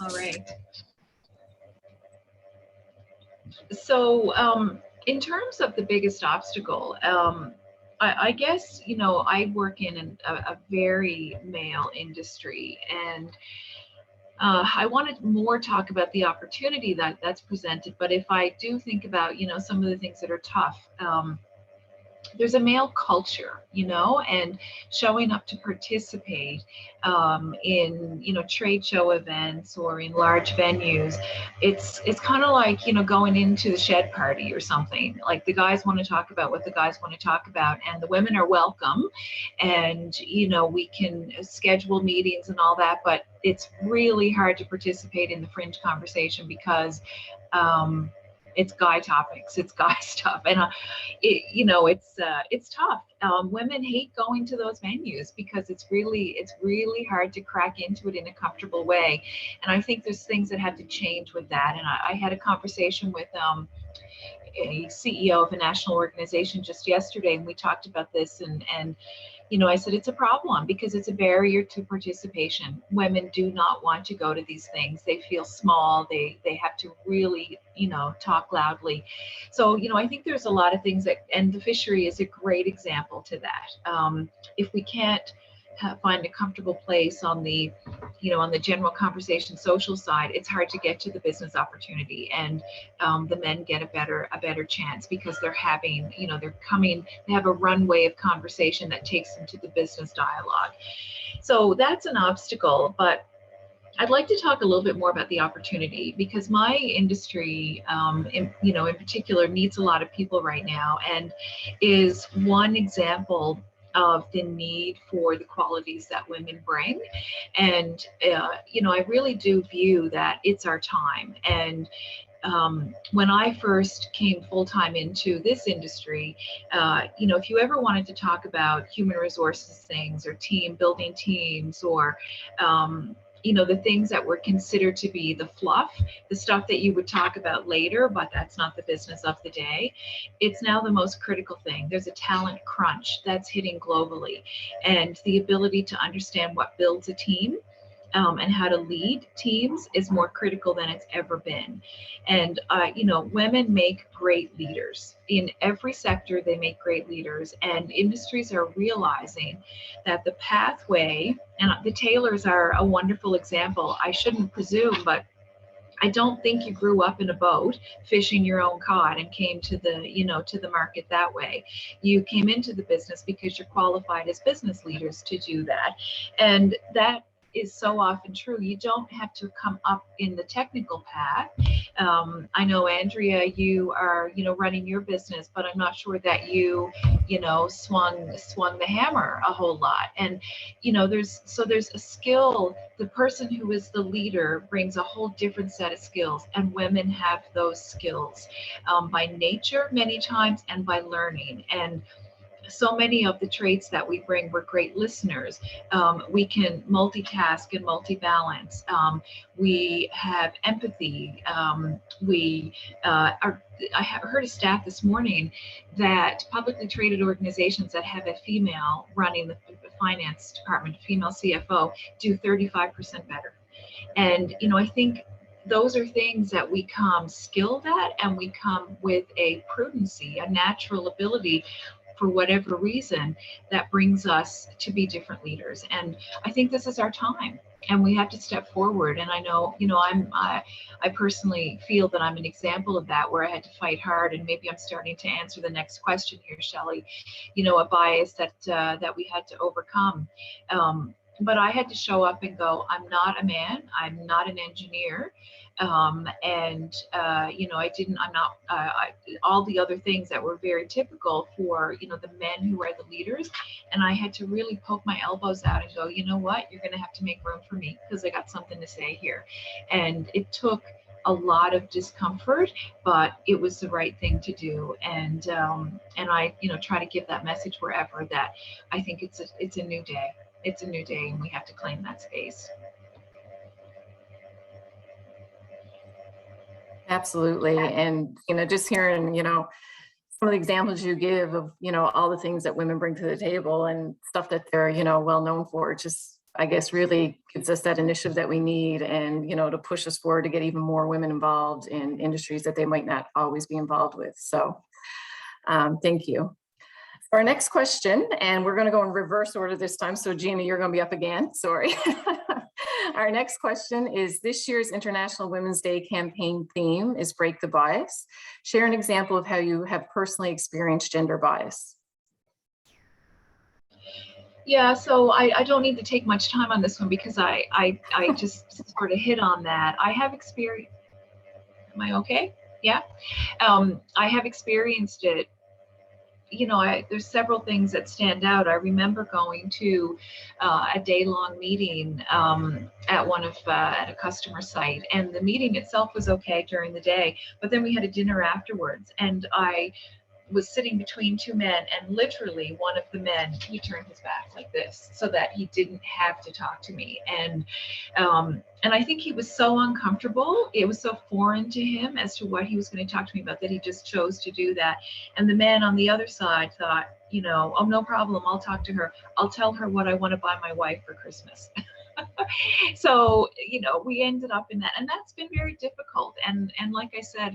All right. So in terms of the biggest obstacle, I guess, you know, I work in a very male industry, and I wanted more talk about the opportunity that's presented. But if I do think about, you know, some of the things that are tough, there's a male culture, you know, and showing up to participate in, you know, trade show events or in large venues, it's kind of like, you know, going into the shed party or something. Like, the guys want to talk about what the guys want to talk about, and the women are welcome, and, you know, we can schedule meetings and all that, but it's really hard to participate in the fringe conversation because it's guy topics, it's guy stuff, and you know, it's tough. Women hate going to those venues because it's really hard to crack into it in a comfortable way, and I think there's things that have to change with that. And I had a conversation with a CEO of a national organization just yesterday, and we talked about this, and you know, I said it's a problem because it's a barrier to participation. Women do not want to go to these things. They feel small. They have to really, you know, talk loudly. So, you know, I think there's a lot of things that, and the fishery is a great example to that. If we can't find a comfortable place on the, you know, on the general conversation social side, it's hard to get to the business opportunity, and the men get a better chance because they're having, you know, they have a runway of conversation that takes them to the business dialogue. So that's an obstacle, but I'd like to talk a little bit more about the opportunity, because my industry, you know, in particular, needs a lot of people right now, and is one example of the need for the qualities that women bring. And, you know, I really do view that it's our time. And when I first came full-time into this industry, you know, if you ever wanted to talk about human resources things, or building teams, or you know, the things that were considered to be the fluff, the stuff that you would talk about later, but that's not the business of the day, it's now the most critical thing. There's a talent crunch that's hitting globally, and the ability to understand what builds a team and how to lead teams is more critical than it's ever been. And, you know, women make great leaders. In every sector, they make great leaders. And industries are realizing that the pathway, and the tailors are a wonderful example. I shouldn't presume, but I don't think you grew up in a boat fishing your own cod and came to the, you know, to the market that way. You came into the business because you're qualified as business leaders to do that. And that is so often true. You don't have to come up in the technical path. I know, Andrea, you are, you know, running your business, but I'm not sure that you know, swung the hammer a whole lot. And, you know, there's a skill. The person who is the leader brings a whole different set of skills, and women have those skills by nature many times, and by learning. And so many of the traits that we bring, we're great listeners. We can multitask and multi-balance. We have empathy. I heard a stat this morning that publicly traded organizations that have a female running the finance department, a female CFO, do 35% better. And, you know, I think those are things that we come skilled at, and we come with a prudency, a natural ability, for whatever reason, that brings us to be different leaders. And I think this is our time, and we have to step forward. And I know, you know, I personally feel that I'm an example of that, where I had to fight hard. And maybe I'm starting to answer the next question here, Shelley, you know, a bias that we had to overcome. But I had to show up and go, I'm not a man, I'm not an engineer. You know, I'm not, all the other things that were very typical for, you know, the men who are the leaders. And I had to really poke my elbows out and go, you know what, you're going to have to make room for me, because I got something to say here. And it took a lot of discomfort, but it was the right thing to do. And I, you know, try to give that message wherever, that I think it's a new day. it's a new day and we have to claim that space. Absolutely. And, just hearing, some of the examples you give of, all the things that women bring to the table and stuff that they're, well known for, just, I guess, really gives us that initiative that we need and, to push us forward to get even more women involved in industries that they might not always be involved with. So thank you. For our next question, and we're going to go in reverse order this time. So Gina, you're going to be up again. Sorry. Our next question is, this year's International Women's Day campaign theme is Break the Bias. Share an example of how you have personally experienced gender bias. Yeah, so I don't need to take much time on this one because I just sort of hit on that. I have experienced, am I okay? Yeah. I have experienced it. There's several things that stand out. I remember going to a day-long meeting at a customer site, and the meeting itself was okay during the day, but then we had a dinner afterwards, and I was sitting between two men, and literally one of the men, he turned his back like this so that he didn't have to talk to me. And I think he was so uncomfortable. It was so foreign to him as to what he was going to talk to me about that he just chose to do that. And the man on the other side thought, oh, no problem. I'll talk to her. I'll tell her what I want to buy my wife for Christmas. So, we ended up in that, and that's been very difficult. And like I said,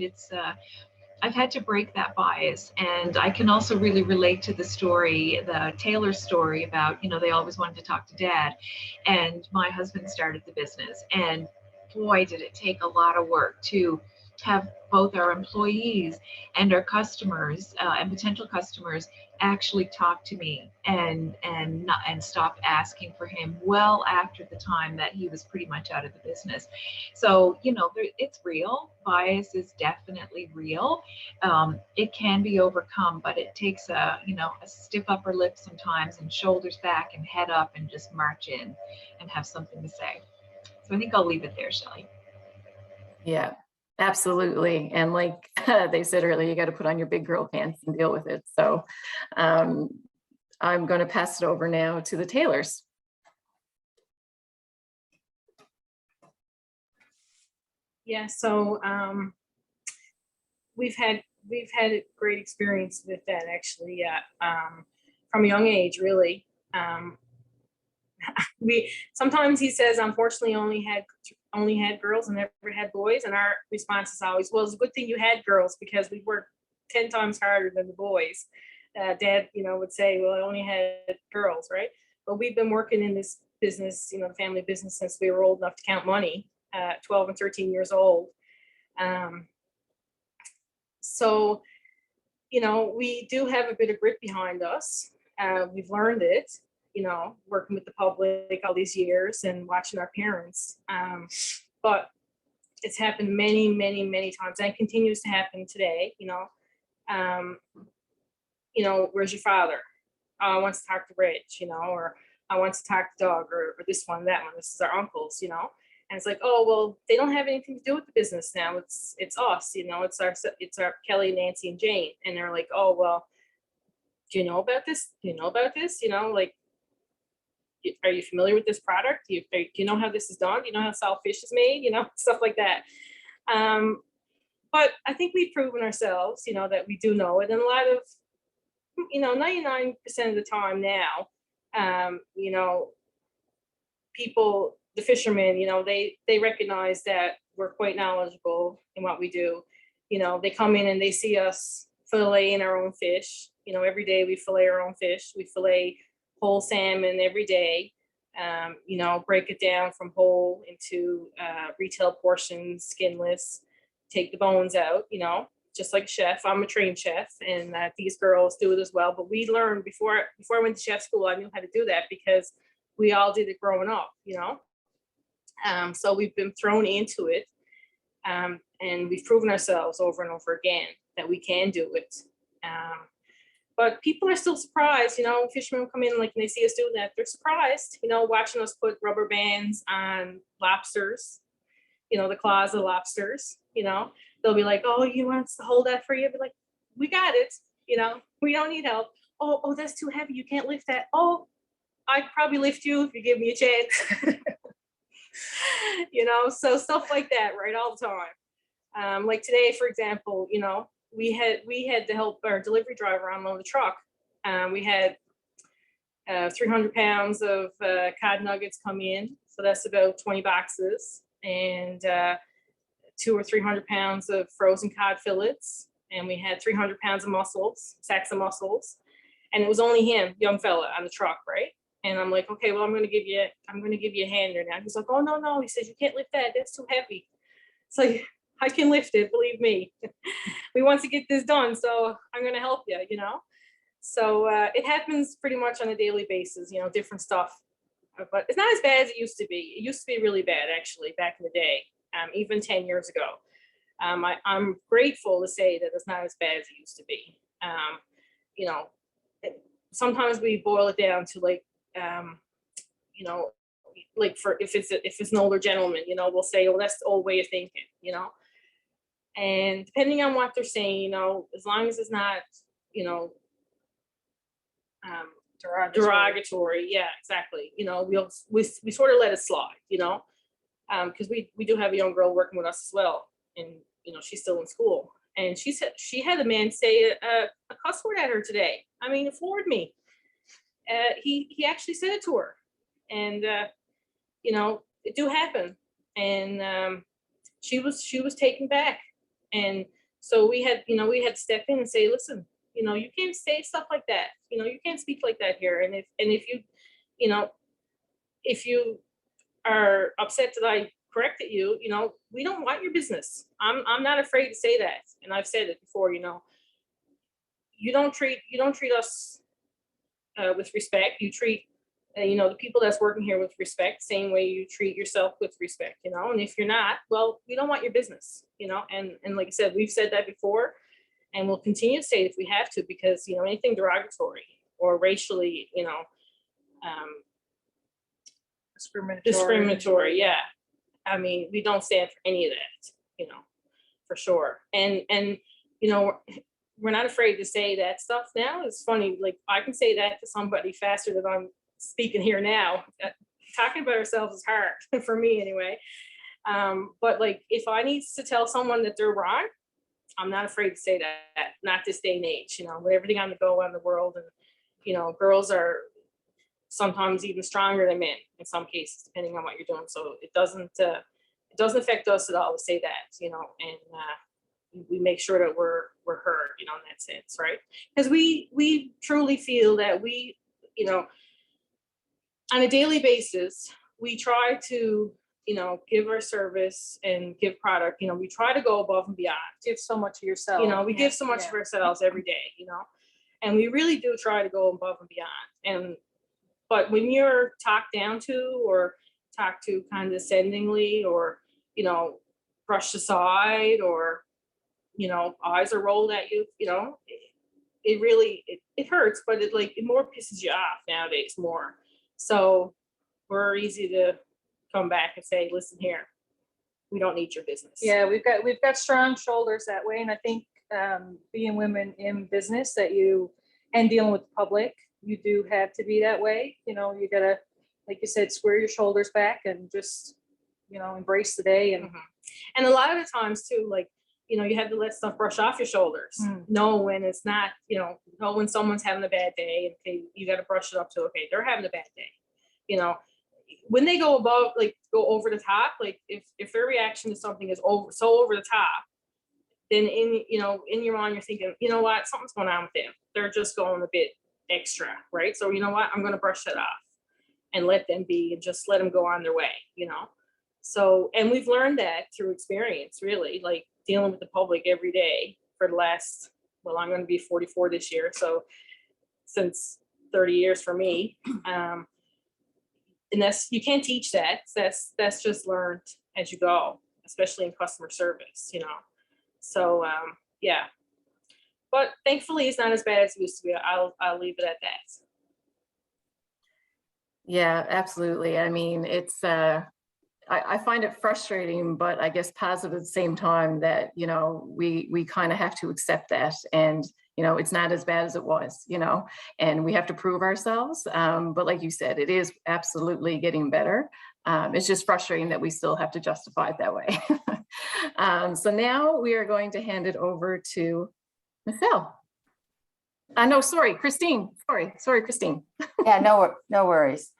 I've had to break that bias, and I can also really relate to the Taylor story about, they always wanted to talk to Dad, and my husband started the business, and boy, did it take a lot of work to have both our employees and our customers and potential customers actually talk to me and stop asking for him well after the time that he was pretty much out of the business. So, it's real. Bias is definitely real. It can be overcome, but it takes a stiff upper lip sometimes, and shoulders back and head up, and just march in and have something to say. So I think I'll leave it there, Shelley. Yeah, absolutely. And like they said earlier, you got to put on your big girl pants and deal with it. So I'm going to pass it over now to the Taylors. Yeah, so we've had a great experience with that, actually. From a young age, really. Sometimes he says, unfortunately, only had girls and never had boys, and our response is always, well, it's a good thing you had girls because we worked 10 times harder than the boys. Dad, would say, well, I only had girls, right? But we've been working in this business, the family business, since we were old enough to count money, 12 and 13 years old. So, we do have a bit of grit behind us. We've learned it, working with the public all these years and watching our parents. But it's happened many, many, many times, and it continues to happen today. Where's your father? I want to talk to Rich, or I want to talk to Doug, or this one, that one. This is our uncles, And it's like, oh, well, they don't have anything to do with the business now. It's us, it's our Kelly, Nancy, and Jane. And they're like, oh, well, do you know about this? Do you know about this? Are you familiar with this product? Do you know how this is done? Do you know how salt fish is made? Stuff like that. But I think we've proven ourselves, that we do know it. And a lot of, 99% of the time now, people, the fishermen, they recognize that we're quite knowledgeable in what we do. They come in and they see us filleting our own fish. Every day we fillet our own fish. We fillet whole salmon every day. Break it down from whole into retail portions, skinless, take the bones out, just like a chef. I'm a trained chef, and these girls do it as well. But we learned before I went to chef school, I knew how to do that because we all did it growing up, So we've been thrown into it, and we've proven ourselves over and over again that we can do it. But people are still surprised, fishermen come in and they see us do that. They're surprised, watching us put rubber bands on lobsters, the claws of lobsters, they'll be like, oh, you want us to hold that for you? I'll be like, we got it, we don't need help. Oh, that's too heavy. You can't lift that. Oh, I'd probably lift you if you give me a chance. So stuff like that, right, all the time. Like today, for example, we had to help our delivery driver unload the truck. We had 300 pounds of cod nuggets come in, so that's about 20 boxes, and 200 or 300 pounds of frozen cod fillets, and we had 300 pounds of mussels, sacks of mussels, and it was only him, young fella, on the truck, right? And I'm like, okay, well, I'm gonna give you a hand there now. He's like, oh no, he says, you can't lift that, that's too heavy. It's like, I can lift it, believe me. We want to get this done, so I'm gonna help you, So it happens pretty much on a daily basis, different stuff. But it's not as bad as it used to be. It used to be really bad, actually, back in the day, even 10 years ago. I'm grateful to say that it's not as bad as it used to be. Sometimes we boil it down to like for if it's an older gentleman, we'll say, well, that's the old way of thinking, and depending on what they're saying, as long as it's not, derogatory. Yeah, exactly. We sort of let it slide, because we do have a young girl working with us as well, and she's still in school, and she said she had a man say a cuss word at her today. I mean, it floored me. He actually said it to her, and it do happen, and she was taken back, and so we had to step in and say, listen, you can't say stuff like that. You can't speak like that here. And if you are upset that I corrected you, we don't want your business. I'm not afraid to say that, and I've said it before. You don't treat us with respect. You treat the people that's working here with respect, same way you treat yourself with respect. And if you're not, well, we don't want your business. And like I said, we've said that before. And we'll continue to say it if we have to, because anything derogatory or racially, discriminatory, yeah. I mean, we don't stand for any of that, for sure. And we're not afraid to say that stuff now. It's funny, like I can say that to somebody faster than I'm speaking here now. Talking about ourselves is hard for me anyway. But like if I need to tell someone that they're wrong, I'm not afraid to say that, not this day and age, with everything on the go in the world. And, girls are sometimes even stronger than men in some cases, depending on what you're doing. So it doesn't affect us at all to say that, and we make sure that we're heard, in that sense, right? Because we truly feel that we, on a daily basis, we try to give our service and give product, we try to go above and beyond. Give so much of yourself. We give so much of ourselves every day, and we really do try to go above and beyond. But when you're talked down to or talked to condescendingly or, brushed aside or, eyes are rolled at you, it really, it hurts, but it more pisses you off nowadays more. So we're easy to come back and say, listen here, we don't need your business. Yeah, we've got strong shoulders that way. And I think being women in business and dealing with the public, you do have to be that way. You gotta, like you said, square your shoulders back and just, embrace the day. And and a lot of the times too, like, you have to let stuff brush off your shoulders. Know when it's not, know when someone's having a bad day, and okay, you got to brush it up to, okay, they're having a bad day. When they go go over the top, like if their reaction to something is over the top, then in your mind, you're thinking, you know what, something's going on with them. They're just going a bit extra, right? So you know what, I'm going to brush that off and let them be and just let them go on their way, So, and we've learned that through experience, really, like dealing with the public every day for the last, well, I'm going to be 44 this year. So since 30 years for me. And you can't teach that. That's just learned as you go, especially in customer service, So yeah, but thankfully it's not as bad as it used to be. I'll leave it at that. Yeah, absolutely. I mean, it's I find it frustrating, but I guess positive at the same time that, you know, we kind of have to accept that. And, you know, it's not as bad as it was, you know, and we have to prove ourselves. But like you said, it is absolutely getting better. It's just frustrating that we still have to justify it that way. So now we are going to hand it over to Michelle. No, sorry, Christine. Sorry, Christine. Yeah, no worries.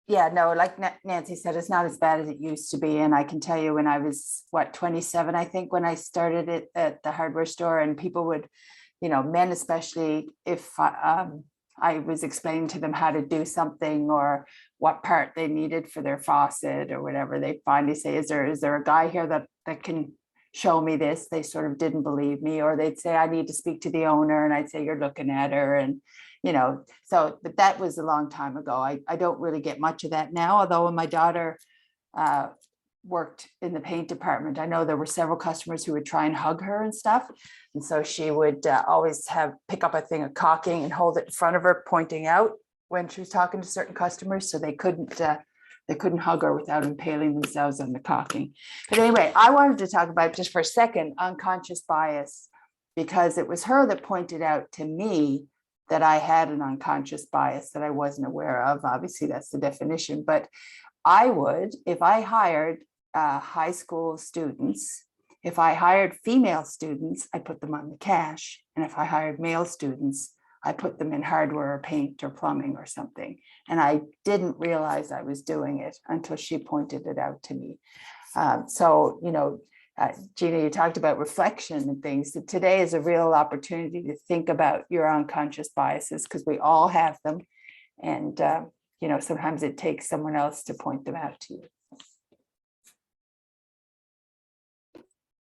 Yeah, no, like Nancy said, it's not as bad as it used to be. And I can tell you when I was, 27, I think, when I started it at the hardware store, and people would, you know, men especially, if I was explaining to them how to do something or what part they needed for their faucet or whatever, they finally say, is there a guy here that can show me this? They sort of didn't believe me, or they'd say, I need to speak to the owner. And I'd say, you're looking at her. And, you know, so, but that was a long time ago. I don't really get much of that now, although when my daughter worked in the paint department, I know there were several customers who would try and hug her and stuff. And so she would always pick up a thing of caulking and hold it in front of her, pointing out when she was talking to certain customers, so they couldn't hug her without impaling themselves on the caulking. But anyway, I wanted to talk about, just for a second, unconscious bias, because it was her that pointed out to me that I had an unconscious bias that I wasn't aware of. Obviously, that's the definition. But I would, if I hired high school students, if I hired female students, I put them on the cash. And if I hired male students, I put them in hardware or paint or plumbing or something. And I didn't realize I was doing it until she pointed it out to me. So, you know, Gina, you talked about reflection and things. Today is a real opportunity to think about your unconscious biases, because we all have them. And, you know, sometimes it takes someone else to point them out to you.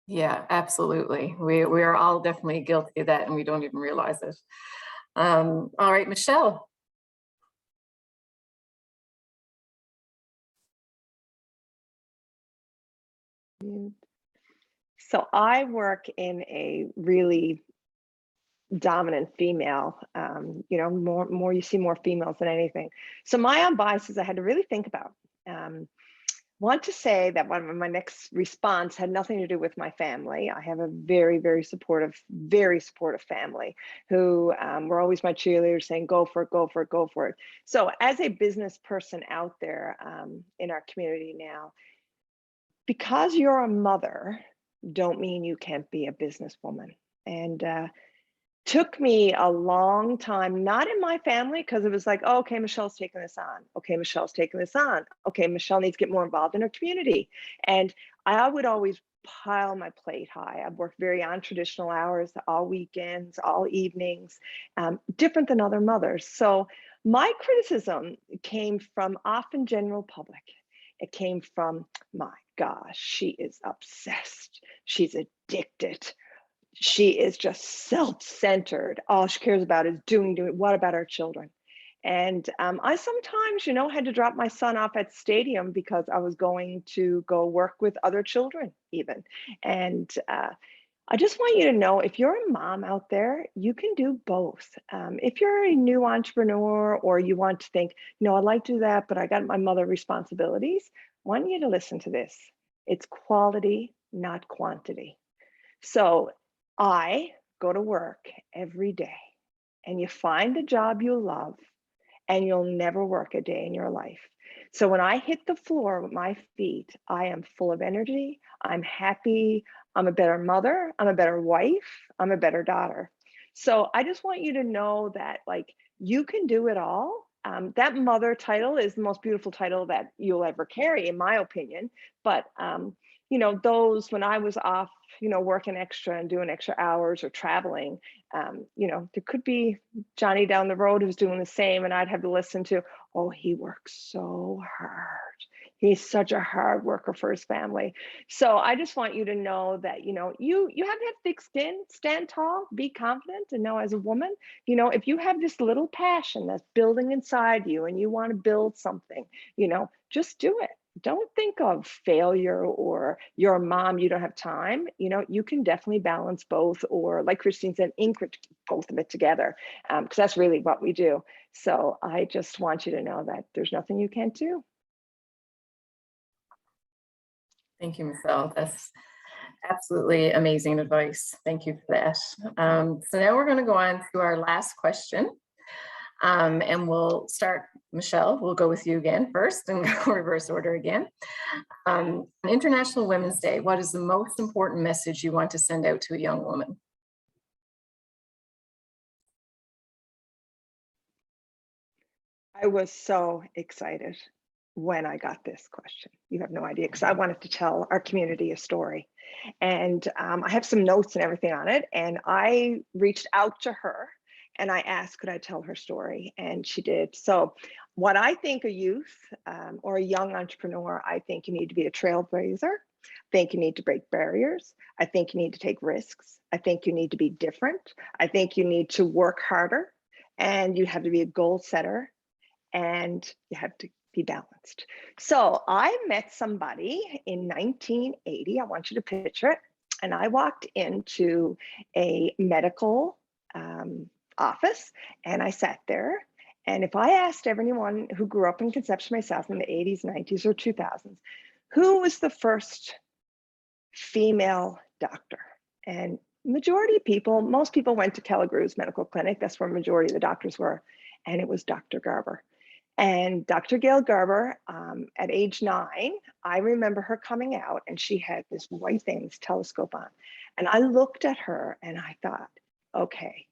Yeah, absolutely. We are all definitely guilty of that, and we don't even realize it. All right, Michelle. So I work in a really dominant female, you know, more you see more females than anything. So my own biases I had to really think about. Want to say that one of my next response had nothing to do with my family. I have a very, very supportive family who were always my cheerleaders, saying, go for it, go for it, go for it. So as a business person out there in our community now, because you're a mother, don't mean you can't be a businesswoman. And took me a long time, not in my family, because it was like, oh, okay, Michelle's taking this on. Okay, Michelle's taking this on. Okay, Michelle needs to get more involved in her community. And I would always pile my plate high. I've worked very untraditional hours, all weekends, all evenings, different than other mothers. So my criticism came from often general public. It came from, my gosh, she is obsessed. She's addicted. She is just self-centered. All she cares about is doing. What about our children? And I sometimes, you know, had to drop my son off at stadium because I was going to go work with other children even. And I just want you to know, if you're a mom out there, you can do both. If you're a new entrepreneur, or you want to think, you know, I'd like to do that, but I got my mother responsibilities, I want you to listen to this. It's quality, not quantity. So I go to work every day, and you find a job you love, and you'll never work a day in your life. So when I hit the floor with my feet, I am full of energy. I'm happy. I'm a better mother. I'm a better wife. I'm a better daughter. So I just want you to know that, like, you can do it all. That mother title is the most beautiful title that you'll ever carry, in my opinion. But you know, those, when I was off, you know, working extra and doing extra hours or traveling, you know, there could be Johnny down the road who's doing the same, and I'd have to listen to, oh, he works so hard. He's such a hard worker for his family. So I just want you to know that, you know, you have to have thick skin, stand tall, be confident, and know, as a woman, you know, if you have this little passion that's building inside you and you want to build something, you know, just do it. Don't think of failure or you're a mom, you don't have time. You know, you can definitely balance both, or, like Christine said, increment both of it together, because that's really what we do. So I just want you to know that there's nothing you can't do. Thank you, Michelle. That's absolutely amazing advice. Thank you for that. So now we're going to go on to our last question. And we'll start, Michelle, we'll go with you again first and go reverse order again. On International Women's Day, what is the most important message you want to send out to a young woman? I was so excited when I got this question. You have no idea, because I wanted to tell our community a story. And I have some notes and everything on it. And I reached out to her and I asked, could I tell her story? And she did. So what I think a youth or a young entrepreneur, I think you need to be a trailblazer. I think you need to break barriers. I think you need to take risks. I think you need to be different. I think you need to work harder, and you have to be a goal setter, and you have to be balanced. So I met somebody in 1980. I want you to picture it. And I walked into a medical office and I sat there. And if I asked everyone who grew up in Conception, myself, in the 80s, 90s, or 2000s, who was the first female doctor? And majority of people, most people went to Kelligrews Medical Clinic. That's where majority of the doctors were. And it was Dr. Garber. And Dr. Gail Garber, at age 9, I remember her coming out and she had this white thing, this telescope on. And I looked at her and I thought, okay,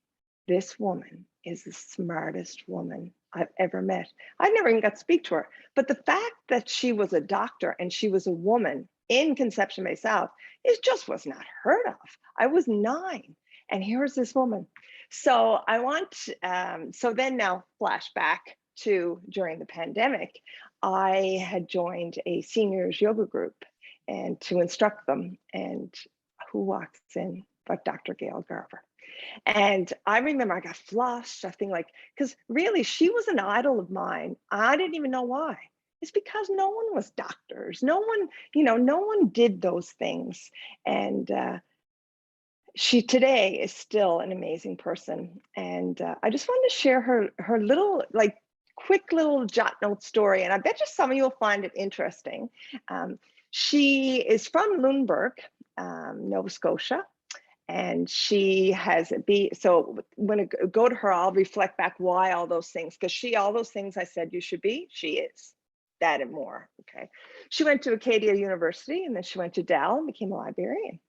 this woman is the smartest woman I've ever met. I never even got to speak to her. But the fact that she was a doctor and she was a woman in Conception Bay South, it just was not heard of. I was 9 and here's this woman. So I want, so then now flashback to during the pandemic, I had joined a seniors yoga group and to instruct them. And who walks in but Dr. Gail Garber? And I remember I got flushed. I think like, because really she was an idol of mine. I didn't even know why. It's because no one was doctors. No one, no one did those things. And she today is still an amazing person. And I just wanted to share her little, like, quick little jot note story. And I bet you some of you will find it interesting. She is from Lunenburg, Nova Scotia. And she has so when I go to her, I'll reflect back why all those things, because all those things I said you should be, she is that and more. Okay. She went to Acadia University and then she went to Dell and became a librarian.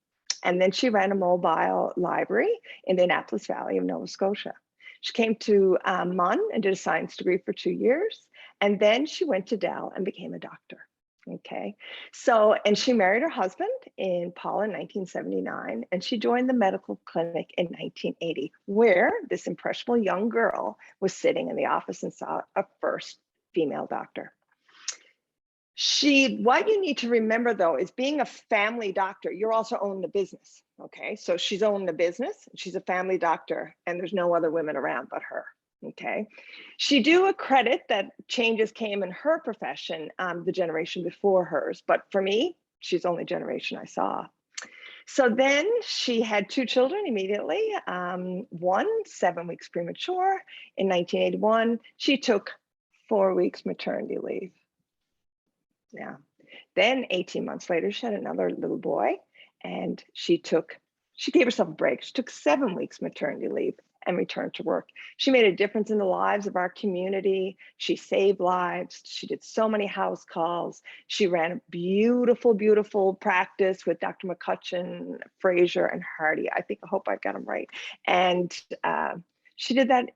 And then she ran a mobile library in the Annapolis Valley of Nova Scotia. She came to MUN and did a science degree for 2 years. And then she went to Dell and became a doctor. Okay, so, and she married her husband in Paul in 1979, and she joined the medical clinic in 1980, where this impressionable young girl was sitting in the office and saw a first female doctor. What you need to remember though, is being a family doctor, you're also owning the business. Okay, so she's owning the business, she's a family doctor, and there's no other women around but her. Okay, she do accredit that changes came in her profession, the generation before hers, but for me, she's the only generation I saw. So then she had 2 children immediately, one 7 weeks premature. In 1981, she took 4 weeks maternity leave. Yeah. Then 18 months later, she had another little boy, and she gave herself a break. She took 7 weeks maternity leave and returned to work. She made a difference in the lives of our community. She saved lives. She did so many house calls. She ran a beautiful, beautiful practice with Dr. McCutcheon, Fraser, and Hardy. I hope I got them right. And she did that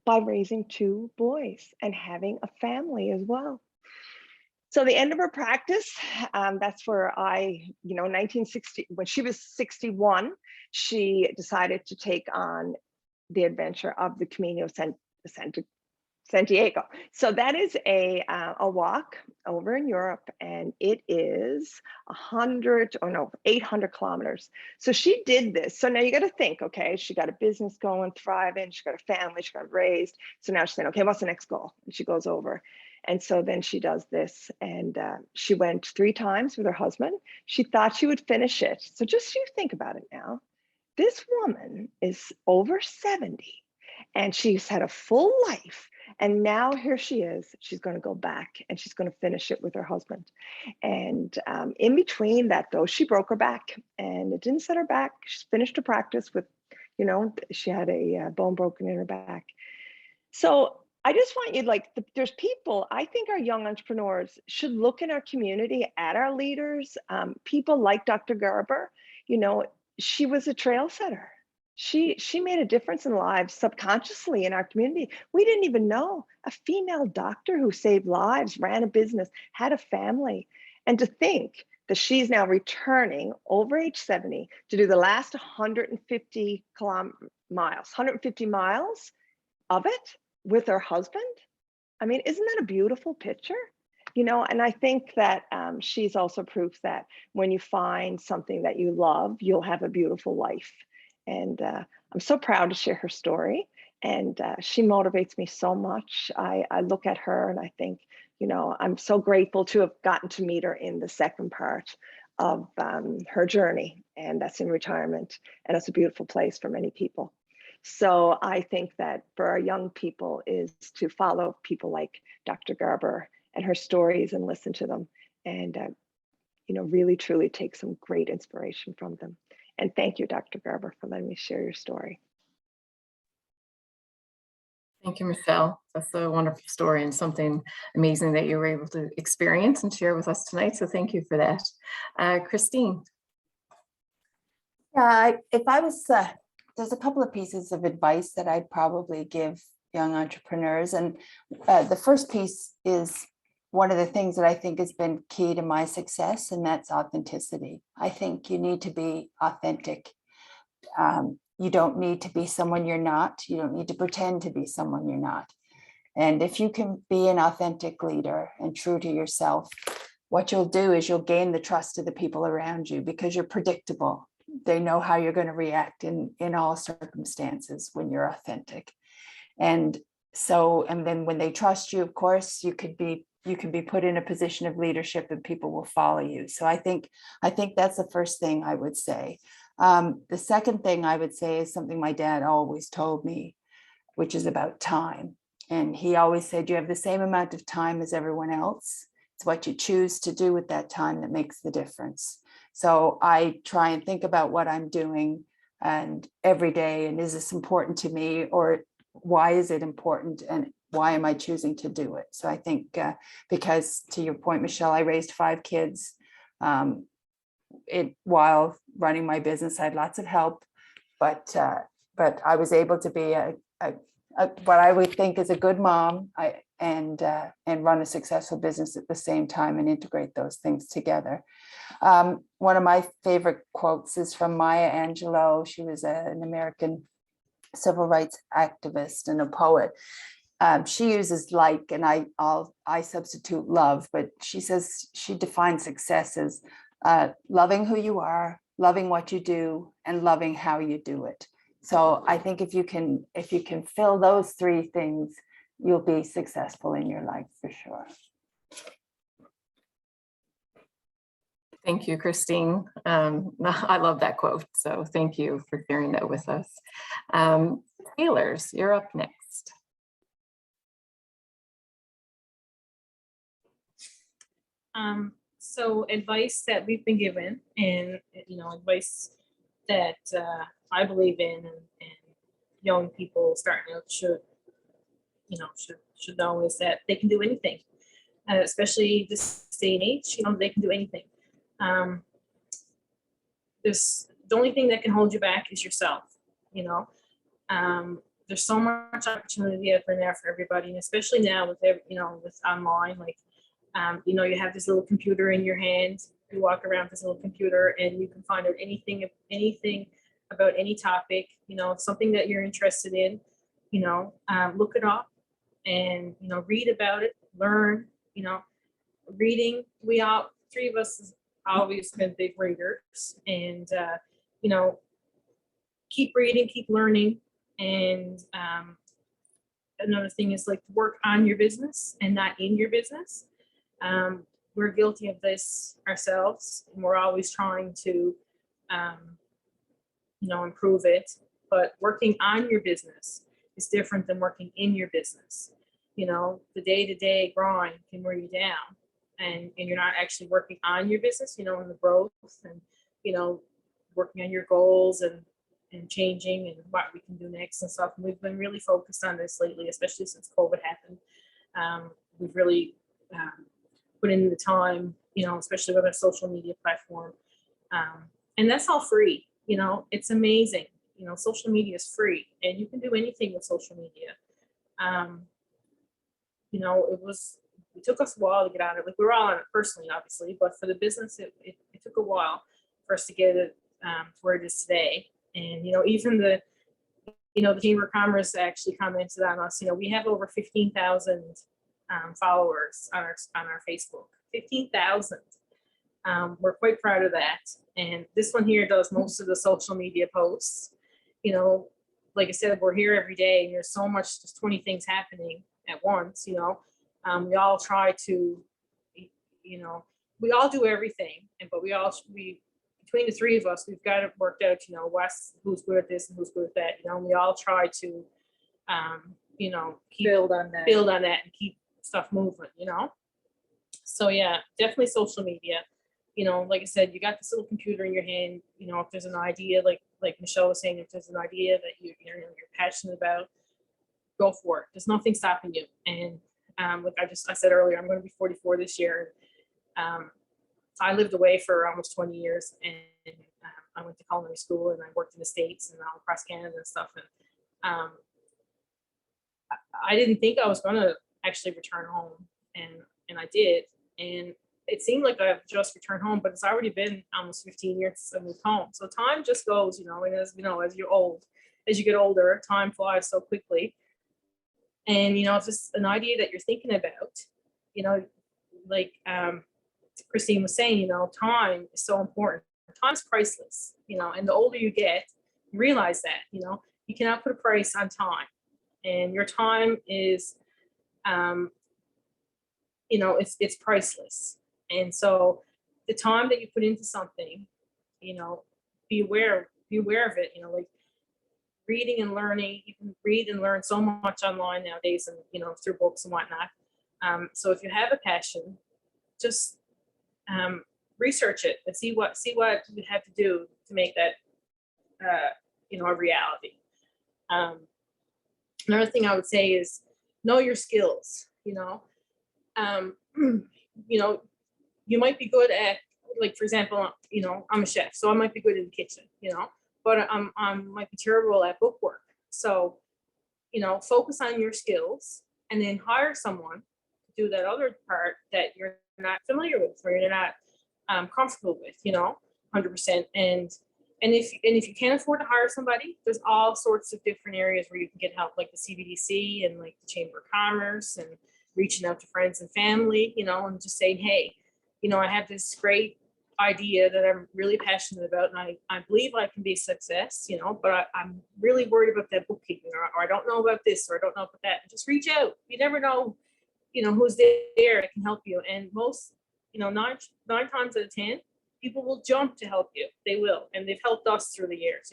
by raising 2 boys and having a family as well. So the end of her practice, that's where 1960, when she was 61, she decided to take on the adventure of the Camino Santiago. So that is a walk over in Europe, and it is 800 kilometers. So she did this. So now you got to think, okay, she got a business going, thriving, she got a family, she got raised. So now she's saying, okay, what's the next goal? And she goes over. And so then she does this, and she went 3 times with her husband. She thought she would finish it. So just you think about it now. This woman is over 70 and she's had a full life, And now here she is. She's going to go back and she's going to finish it with her husband. And in between that, though, she broke her back, and it didn't set her back. She finished her practice with, you know, she had a bone broken in her back. So I just want you, like, there's people, I think our young entrepreneurs should look in our community at our leaders, people like Dr. Garber. You know, she was a trail setter. She made a difference in lives subconsciously in our community. We didn't even know. A female doctor who saved lives, ran a business, had a family. And to think that she's now returning over age 70 to do the last 150 miles of it with her husband. I mean, isn't that a beautiful picture? You know, and I think that she's also proof that when you find something that you love, you'll have a beautiful life. And I'm so proud to share her story. And she motivates me so much. I look at her and I think, you know, I'm so grateful to have gotten to meet her in the second part of her journey. And that's in retirement. And it's a beautiful place for many people. So I think that for our young people is to follow people like Dr. Garber and her stories and listen to them, and you know, really truly take some great inspiration from them. And thank you, Dr. Garber, for letting me share your story. Thank you, Michelle. That's a wonderful story and something amazing that you were able to experience and share with us tonight. So thank you for that. Christine. Yeah, if I was, there's a couple of pieces of advice that I'd probably give young entrepreneurs. And the first piece is one of the things that I think has been key to my success, and that's authenticity. I think you need to be authentic. You don't need to be someone you're not. You don't need to pretend to be someone you're not. And if you can be an authentic leader and true to yourself, what you'll do is you'll gain the trust of the people around you because you're predictable. They know how you're going to react in all circumstances when you're authentic. And so, and then when they trust you, of course, you can be put in a position of leadership and people will follow you. So I think that's the first thing I would say. The second thing I would say is something my dad always told me, which is about time. And he always said, you have the same amount of time as everyone else. It's what you choose to do with that time that makes the difference. So I try and think about what I'm doing and every day, and is this important to me, or why is it important, and why am I choosing to do it? So I think because to your point, Michelle, I raised 5 kids while running my business. I had lots of help, but I was able to be what I would think is a good mom and run a successful business at the same time and integrate those things together. One of my favorite quotes is from Maya Angelou. She was an American civil rights activist and a poet. She uses like, and I substitute love, but she says she defines success as loving who you are, loving what you do, and loving how you do it. So I think if you can fill those 3 things, you'll be successful in your life for sure. Thank you, Christine. I love that quote. So thank you for sharing that with us. Taylors, you're up next. So advice that we've been given, and you know, advice that I believe in, and young people starting out should know, is that they can do anything, especially this day and age. You know, they can do anything. The only thing that can hold you back is yourself. You know, there's so much opportunity out there for everybody, and especially now with with online, like. You know, you have this little computer in your hand. You walk around with this little computer, and you can find out anything about any topic. You know, something that you're interested in. You know, look it up, and you know, read about it, learn. You know, reading. 3 of us has always been big readers, and you know, keep reading, keep learning, and another thing is like work on your business and not in your business. We're guilty of this ourselves, and we're always trying to, improve it. But working on your business is different than working in your business. the day-to-day grind can wear you down, and you're not actually working on your business, and the growth, and, working on your goals, and changing, and what we can do next and stuff. And we've been really focused on this lately, especially since COVID happened. We've really put in the time, especially with our social media platform. And that's all free, it's amazing. Social media is free, and you can do anything with social media. It took us a while to get on it. Like, we were all on it personally, obviously, but for the business, it took a while for us to get it to where it is today. And, even the Chamber of Commerce actually commented on us. We have over 15,000 followers on our Facebook. 15,000. We're quite proud of that. And this one here does most of the social media posts. Like I said, we're here every day, and there's so much, just 20 things happening at once. We all try to, we all do everything, but we between the three of us, we've got it worked out. Who's good at this and who's good at that. And we all try to, Build on that. And keep stuff moving. So yeah, definitely social media. Like I said, you got this little computer in your hand. If there's an idea, like Michelle was saying, if there's an idea that you're passionate about, go for it. There's nothing stopping you. And like I said earlier, I'm going to be 44 this year. I lived away for almost 20 years, and I went to culinary school, and I worked in the States and all across Canada and stuff. And I didn't think I was going to actually return home, and I did. And it seemed like I've just returned home, but it's already been almost 15 years since I moved home. So time just goes, and as you get older, time flies so quickly. And, if it's an idea that you're thinking about, like Christine was saying, time is so important. Time's priceless, and the older you get, you realize that, you cannot put a price on time. And your time is, it's priceless. And so the time that you put into something, be aware of it, like reading and learning. You can read and learn so much online nowadays, and, through books and whatnot. So if you have a passion, just research it and see what you have to do to make that, a reality. Another thing I would say is know your skills. You might be good at, like, for example, I'm a chef, so I might be good in the kitchen, but I might be terrible at bookwork. So, focus on your skills, and then hire someone to do that other part that you're not familiar with, or you're not comfortable with, 100%. And if you can't afford to hire somebody, there's all sorts of different areas where you can get help, like the CBDC and like the Chamber of Commerce, and reaching out to friends and family, and just saying, hey, I have this great idea that I'm really passionate about, and I believe I can be a success, but I'm really worried about that bookkeeping, or I don't know about this, or I don't know about that. And just reach out. You never know, who's there that can help you. And most, nine times out of 10, people will jump to help you. They will, and they've helped us through the years.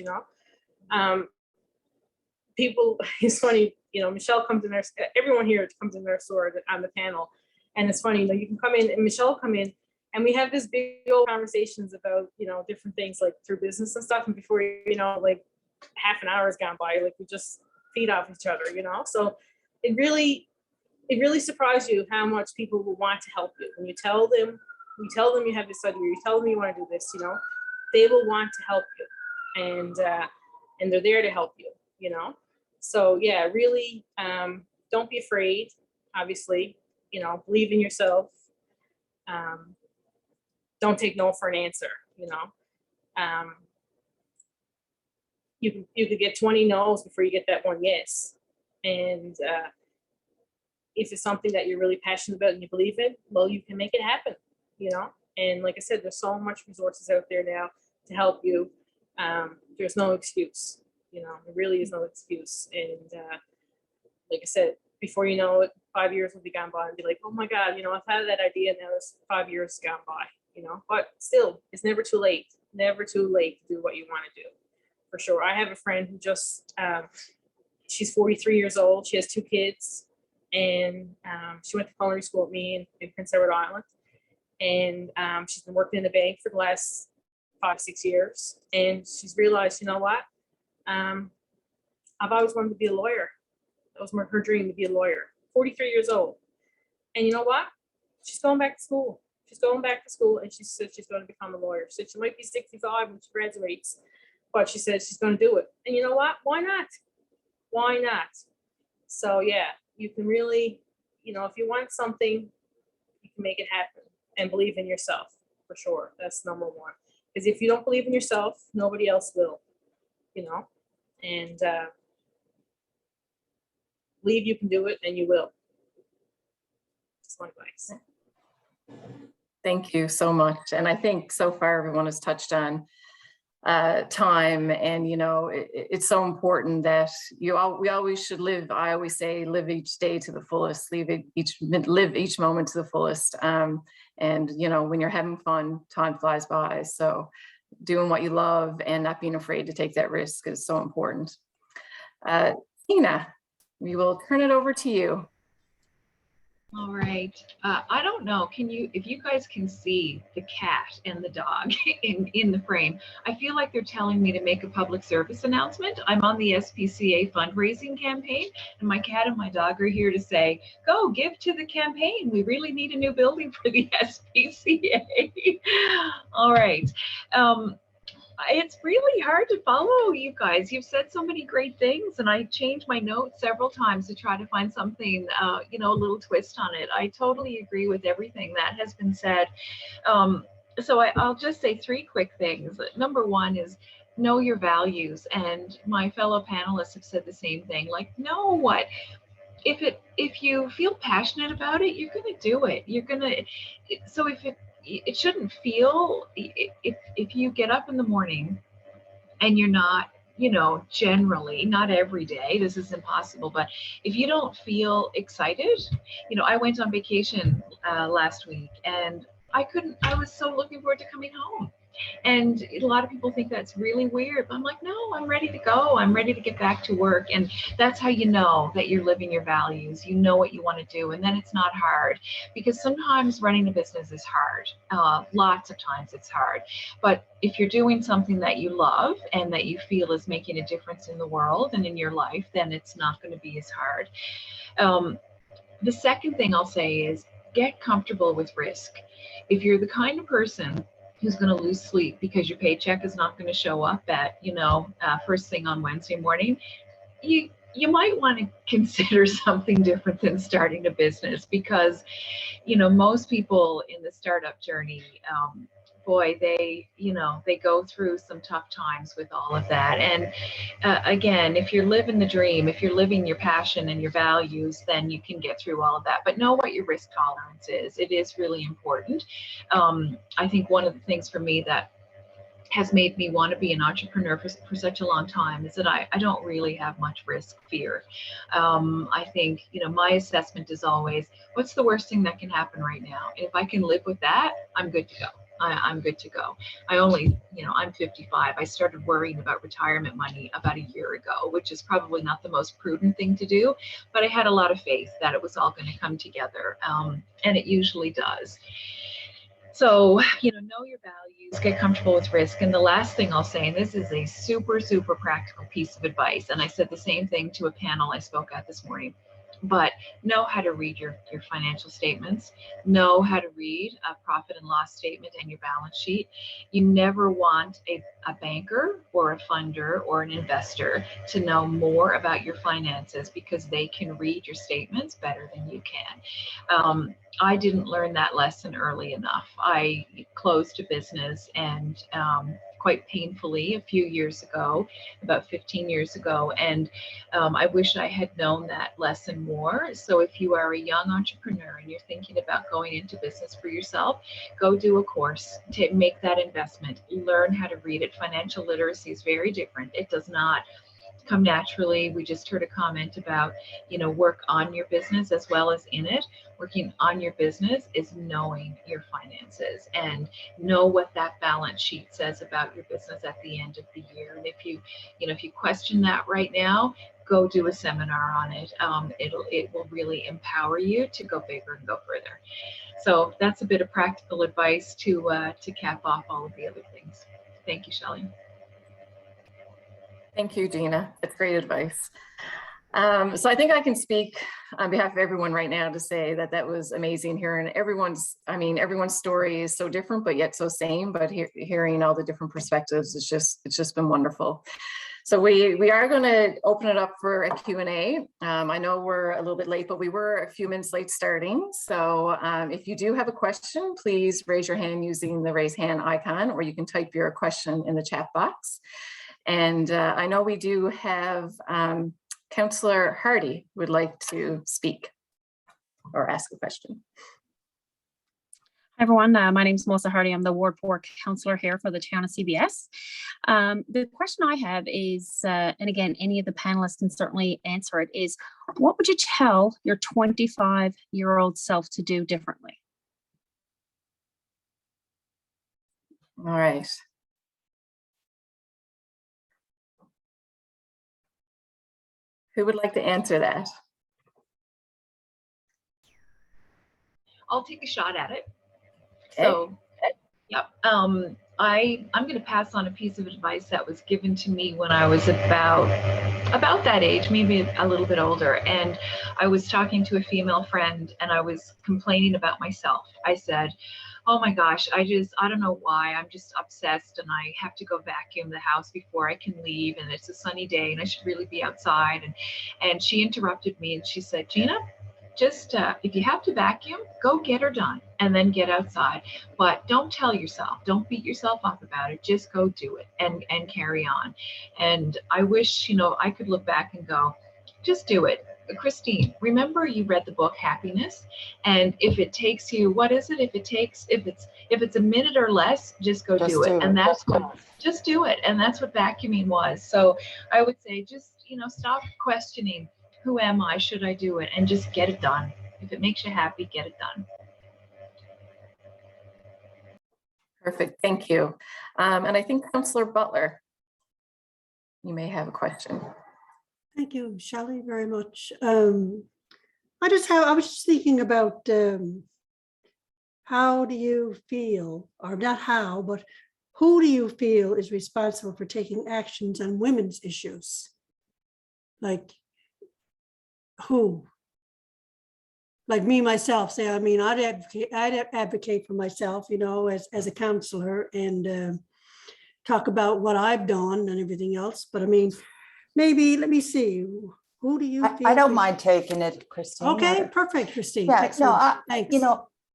People, it's funny, Michelle comes in there, everyone here comes in their store on the panel. And it's funny, you can come in, and Michelle come in, and we have this big old conversations about, different things, like through business and stuff. And before like half an hour has gone by, like we just feed off each other, So it really surprised you how much people will want to help you. When you tell them you have this idea, you tell them you want to do this, they will want to help you, and they're there to help you, So yeah, really, don't be afraid. Obviously, believe in yourself. Don't take no for an answer. You could get 20 no's before you get that one yes. And if it's something that you're really passionate about and you believe in, well, you can make it happen. And like I said, there's so much resources out there now to help you. There's no excuse. There really is no excuse. And like I said, before you know it, 5 years will be gone by, and be like, oh my God, I've had that idea, now it's 5 years gone by, but still, it's never too late to do what you want to do, for sure. I have a friend who just, she's 43 years old. She has 2 kids. And she went to culinary school with me in Prince Edward Island. And she's been working in the bank for the last 5-6 years. And she's realized, you know what? I've always wanted to be a lawyer. That was her dream, to be a lawyer. 43 years old. And you know what? She's going back to school. She's going back to school, and she said she's going to become a lawyer. She said she might be 65 when she graduates, but she said she's going to do it. And you know what? Why not? Why not? So yeah, you can really, if you want something, you can make it happen, and believe in yourself, for sure. That's number one. Because if you don't believe in yourself, nobody else will, and believe you can do it, and you will. That's my advice. Thank you so much. And I think so far everyone has touched on time, and it's so important that we always should live. I always say, live each day to the fullest, live each moment to the fullest. And when you're having fun, time flies by. So doing what you love and not being afraid to take that risk is so important. Tina, we will turn it over to you. All right. I don't know. If you guys can see the cat and the dog in the frame, I feel like they're telling me to make a public service announcement. I'm on the SPCA fundraising campaign, and my cat and my dog are here to say, go give to the campaign. We really need a new building for the SPCA. All right. It's really hard to follow you guys. You've said so many great things, and I changed my notes several times to try to find something, a little twist on it. I totally agree with everything that has been said. So I'll just say 3 quick things. Number one is know your values, and my fellow panelists have said the same thing. Like, know what, if you feel passionate about it, you're going to do it. So if it shouldn't feel, if you get up in the morning and you're not, generally, not every day, this is impossible, but if you don't feel excited, I went on vacation last week, and I was so looking forward to coming home. And a lot of people think that's really weird, but I'm like, no, I'm ready to go. I'm ready to get back to work. And that's how you know that you're living your values. You know what you want to do. And then it's not hard, because sometimes running a business is hard. Lots of times it's hard. But if you're doing something that you love and that you feel is making a difference in the world and in your life, then it's not going to be as hard. The second thing I'll say is get comfortable with risk. If you're the kind of person who's going to lose sleep because your paycheck is not going to show up at, first thing on Wednesday morning, you might want to consider something different than starting a business, because, most people in the startup journey, boy, they go through some tough times with all of that. And again, if you're living the dream, if you're living your passion and your values, then you can get through all of that. But know what your risk tolerance is. It is really important. I think one of the things for me that has made me want to be an entrepreneur for such a long time is that I don't really have much risk fear. I think, my assessment is always, what's the worst thing that can happen right now? And if I can live with that, I'm good to go. I'm good to go. I'm 55. I started worrying about retirement money about a year ago, which is probably not the most prudent thing to do, but I had a lot of faith that it was all going to come together. And it usually does. So, know your values, get comfortable with risk. And the last thing I'll say, and this is a super, super practical piece of advice, and I said the same thing to a panel I spoke at this morning, but know how to read your financial statements, know how to read a profit and loss statement and your balance sheet. You never want a banker or a funder or an investor to know more about your finances, because they can read your statements better than you can. I didn't learn that lesson early enough. I closed a business, and quite painfully a few years ago, about 15 years ago. And I wish I had known that lesson more. So if you are a young entrepreneur and you're thinking about going into business for yourself, go do a course to make that investment. Learn how to read it. Financial literacy is very different. It does not come naturally. We just heard a comment about, work on your business as well as in it. Working on your business is knowing your finances and know what that balance sheet says about your business at the end of the year. And if you question that right now, go do a seminar on it. It will really empower you to go bigger and go further. So that's a bit of practical advice to cap off all of the other things. Thank you, Shelley. Thank you, Gina. That's great advice. So I think I can speak on behalf of everyone right now to say that that was amazing hearing everyone's story is so different, but yet so same, but hearing all the different perspectives, it's just been wonderful. So we are going to open it up for a Q&A. I know we're a little bit late, but we were a few minutes late starting. So if you do have a question, please raise your hand using the raise hand icon, or you can type your question in the chat box. And I know we do have Councillor Hardy would like to speak or ask a question. Hi everyone, my name is Melissa Hardy. I'm the Ward 4 councillor here for the town of CBS. The question I have is, and again, any of the panelists can certainly answer it, is what would you tell your 25-year-old self to do differently? All right. Who would like to answer that? I'll take a shot at it. Okay. So, yep. I'm going to pass on a piece of advice that was given to me when I was about that age, maybe a little bit older. And I was talking to a female friend and I was complaining about myself. I said, oh my gosh, I don't know why, I'm just obsessed and I have to go vacuum the house before I can leave, and it's a sunny day and I should really be outside. And she interrupted me and she said, Gina, just if you have to vacuum, go get her done and then get outside. But don't tell yourself, don't beat yourself up about it. Just go do it and carry on. And I wish, I could look back and go, just do it. Christine, remember you read the book Happiness, and if it takes you, what is it? If it's a minute or less, just go do it. And that's what, just do it. And that's what vacuuming was. So I would say, just, stop questioning, who am I? Should I do it? And just get it done. If it makes you happy, get it done. Perfect, thank you. And I think Councillor Butler, you may have a question. Thank you, Shelley, very much. I was just thinking about how do you feel, or not how, but who do you feel is responsible for taking actions on women's issues? Like who? Like me, myself, say, I mean, I'd advocate for myself, as a counselor and talk about what I've done and everything else. But I mean, maybe, let me see, who do you feel? I don't mind taking it, Christine. Okay, perfect, Christine. Yeah, excellent. Thanks.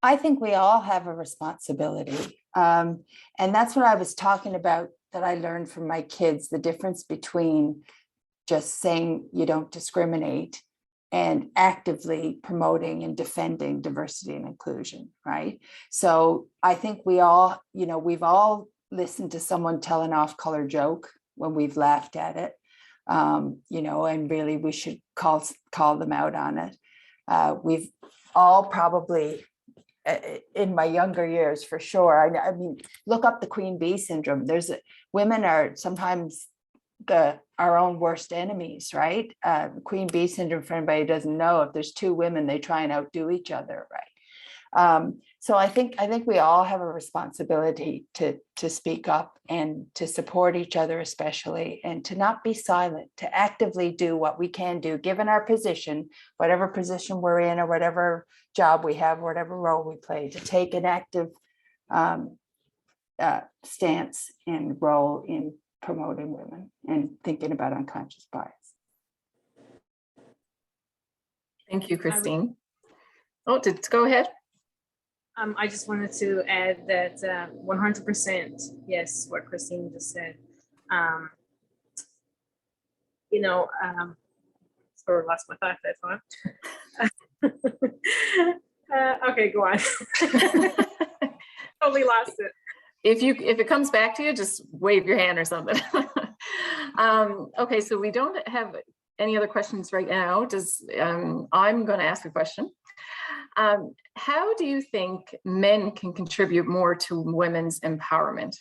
I think we all have a responsibility. And that's what I was talking about, that I learned from my kids, the difference between just saying you don't discriminate and actively promoting and defending diversity and inclusion, right? So I think we all, we've all listened to someone tell an off-color joke when we've laughed at it. And really we should call them out on it. We've all probably, in my younger years for sure, I mean, look up the queen bee syndrome. Women are sometimes our own worst enemies, right? Queen bee syndrome, for anybody who doesn't know, if there's two women, they try and outdo each other, right? So I think we all have a responsibility to speak up and to support each other, especially, and to not be silent, to actively do what we can do, given our position, whatever position we're in or whatever job we have, whatever role we play, to take an active stance and role in promoting women and thinking about unconscious bias. Thank you, Christine. Oh, go ahead. I just wanted to add that 100%, yes, what Christine just said. Sort of lost my thought that time. Okay, go on. Totally lost it. If it comes back to you, just wave your hand or something. Okay, so we don't have any other questions right now. I'm going to ask a question. How do you think men can contribute more to women's empowerment?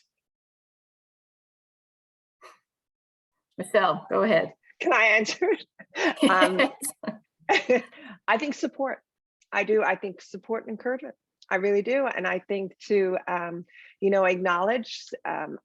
Michelle, go ahead. Can I answer it? I think support. I do. I think support and encouragement. I really do. And I think to, acknowledge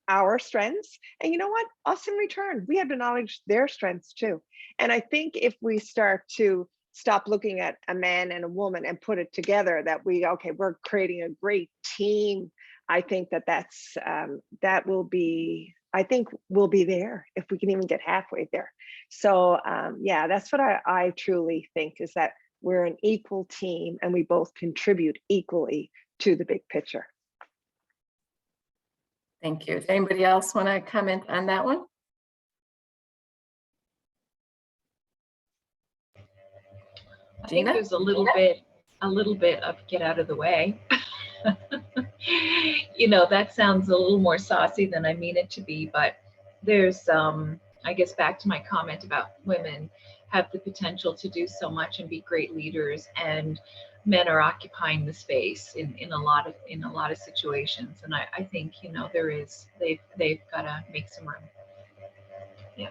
our strengths. And you know what? Us in return, we have to acknowledge their strengths too. And I think if we start to stop looking at a man and a woman and put it together, that we're creating a great team. I think that will be, I think we'll be there if we can even get halfway there. So yeah, that's what I truly think, is that we're an equal team and we both contribute equally to the big picture. Thank you. Does anybody else want to comment on that one? I think Gina? there's a little bit of get out of the way. That sounds a little more saucy than I mean it to be, but there's, I guess, back to my comment about women have the potential to do so much and be great leaders, and men are occupying the space in a lot of situations. And I think, they've got to make some room. Yeah.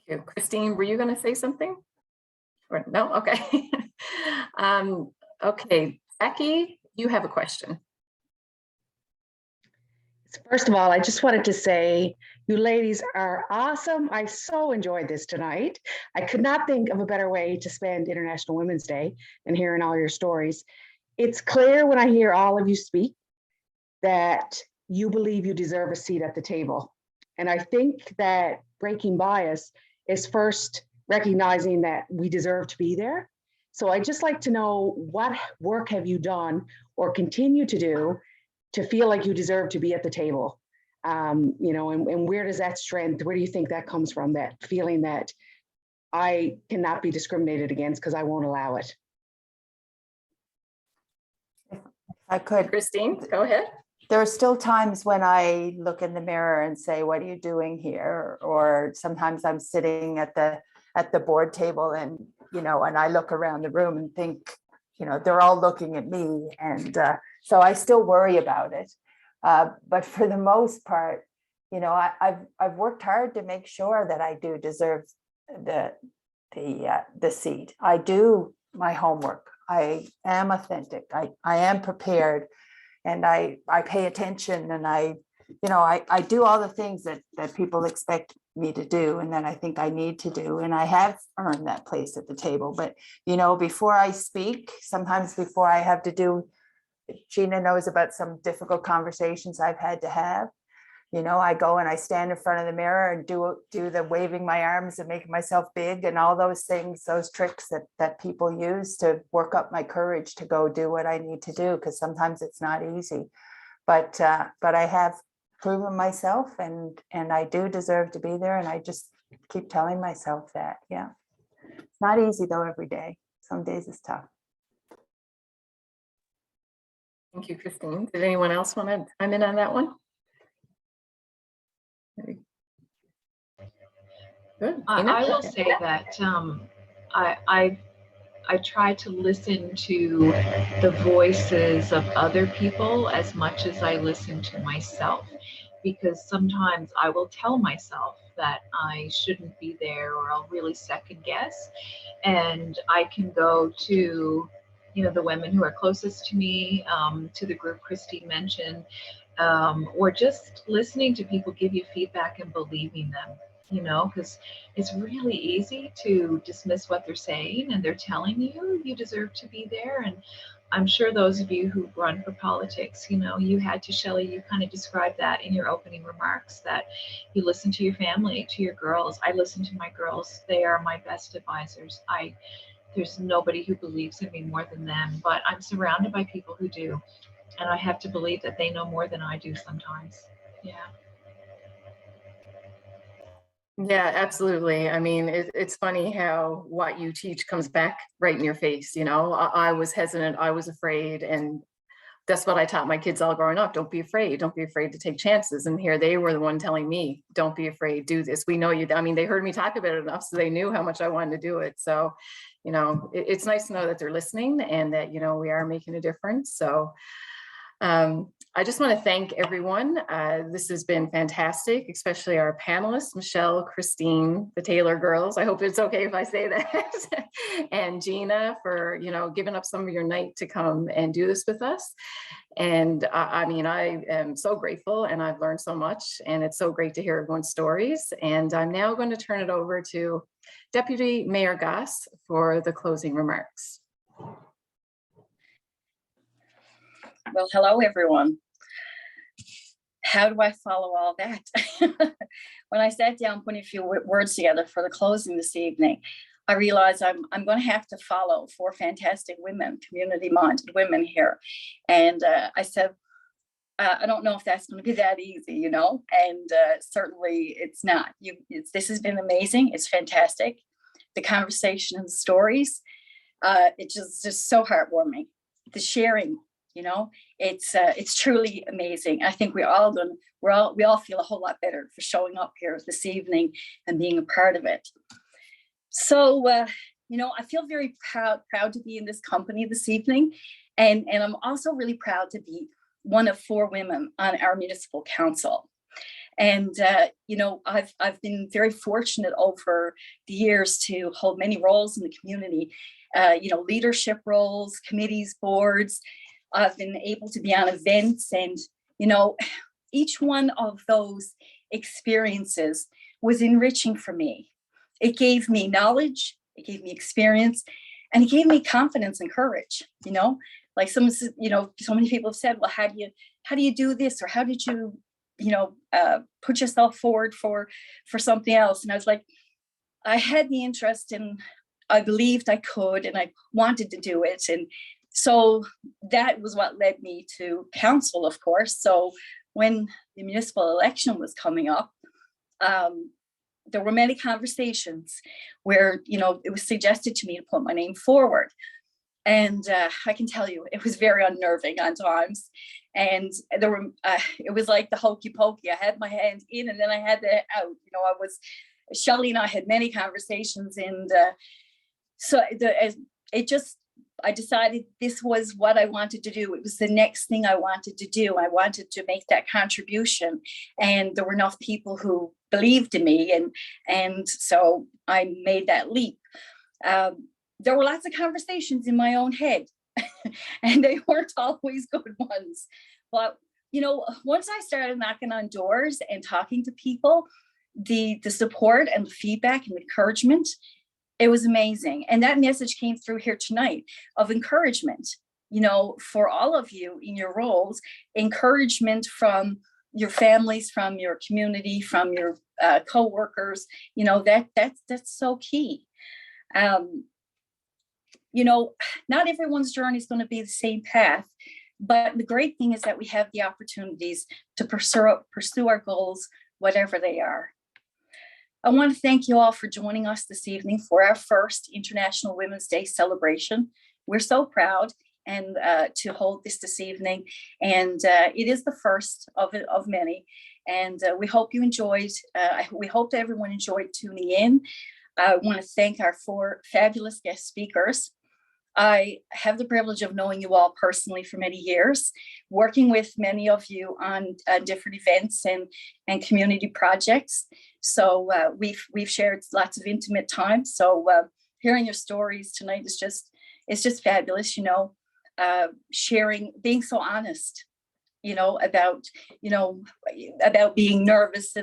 Thank you. Christine, were you going to say something? Or no? Okay. Okay, Becky, you have a question. First of all, I just wanted to say you ladies are awesome. I so enjoyed this tonight. I could not think of a better way to spend International Women's Day than hearing all your stories. It's clear when I hear all of you speak that you believe you deserve a seat at the table. And I think that breaking bias is first recognizing that we deserve to be there. So I'd just like to know, what work have you done or continue to do to feel like you deserve to be at the table? And where does that strength, where do you think that comes from, that feeling that I cannot be discriminated against because I won't allow it? I could. Christine, go ahead. There are still times when I look in the mirror and say, what are you doing here? Or sometimes I'm sitting at the board table and I look around the room and think, they're all looking at me. And so I still worry about it. But for the most part, I've worked hard to make sure that I do deserve the seat. I do my homework. I am authentic. I am prepared, and I pay attention, and I do all the things that people expect me to do, and that I think I need to do, and I have earned that place at the table. But before I speak, sometimes before I have to do, Gina knows about some difficult conversations I've had to have. I go and I stand in front of the mirror and do the waving my arms and making myself big and all those things, those tricks that people use to work up my courage to go do what I need to do, because sometimes it's not easy. But I have proven myself, and I do deserve to be there, and I just keep telling myself that. Yeah, it's not easy though every day. Some days it's tough. Thank you, Christine. Did anyone else want to chime in on that one? Good. I will say that I try to listen to the voices of other people as much as I listen to myself, because sometimes I will tell myself that I shouldn't be there, or I'll really second guess. And I can go to, the women who are closest to me, to the group Christine mentioned, or just listening to people give you feedback and believing them. Because it's really easy to dismiss what they're saying, and they're telling you deserve to be there. And I'm sure those of you who run for politics, you had to, Shelley, you kind of described that in your opening remarks, that you listen to your family, to your girls. I listen to my girls. They are my best advisors. There's nobody who believes in me more than them, but I'm surrounded by people who do. And I have to believe that they know more than I do sometimes. Yeah. Yeah, absolutely. I mean, it's funny how what you teach comes back right in your face. I was hesitant, I was afraid, and that's what I taught my kids all growing up. Don't be afraid. Don't be afraid to take chances. And here they were the one telling me, don't be afraid, do this. We know you. I mean, they heard me talk about it enough, so they knew how much I wanted to do it. So, it's nice to know that they're listening and that, we are making a difference. So I just want to thank everyone. This has been fantastic, especially our panelists, Michelle, Christine, the Taylor girls. I hope it's okay if I say that. And Gina for, giving up some of your night to come and do this with us. And I mean, I am so grateful and I've learned so much, and it's so great to hear everyone's stories. And I'm now going to turn it over to Deputy Mayor Goss for the closing remarks. Well, hello, everyone. How do I follow all that? When I sat down putting a few words together for the closing this evening, I realized I'm going to have to follow 4 fantastic women, community-minded women here. And I said, I don't know if that's going to be that easy, and certainly it's not. This has been amazing. It's fantastic. The conversation and the stories, it's just so heartwarming. The sharing, it's truly amazing. I think we all feel a whole lot better for showing up here this evening and being a part of it. So, I feel very proud to be in this company this evening. And I'm also really proud to be one of 4 women on our municipal council. And, I've been very fortunate over the years to hold many roles in the community, leadership roles, committees, boards. I've been able to be on events, and, each one of those experiences was enriching for me. It gave me knowledge, it gave me experience, and it gave me confidence and courage. Like so many people have said, well, how do you do this? Or how did you, put yourself forward for something else? And I was like, I had the interest and I believed I could, and I wanted to do it. And so that was what led me to council, of course. So when the municipal election was coming up, there were many conversations where, it was suggested to me to put my name forward. And I can tell you, it was very unnerving on times. And it was like the hokey pokey. I had my hand in and then I had it out. Shelley and I had many conversations, and I decided this was what I wanted to do. It was the next thing I wanted to do. I wanted to make that contribution, and there were enough people who believed in me, and so I made that leap. There were lots of conversations in my own head, and they weren't always good ones. But once I started knocking on doors and talking to people, the support and the feedback and the encouragement, it was amazing. And that message came through here tonight of encouragement, for all of you in your roles, encouragement from your families, from your community, from your co-workers, that's so key. Not everyone's journey is going to be the same path, but the great thing is that we have the opportunities to pursue our goals, whatever they are. I want to thank you all for joining us this evening for our first International Women's Day celebration. We're so proud to hold this evening, and it is the first of many. And we hope you enjoyed. We hope that everyone enjoyed tuning in. I want to thank our 4 fabulous guest speakers. I have the privilege of knowing you all personally for many years, working with many of you on different events and community projects. So we've shared lots of intimate time. So hearing your stories tonight is just fabulous. Sharing, being so honest, about being nervous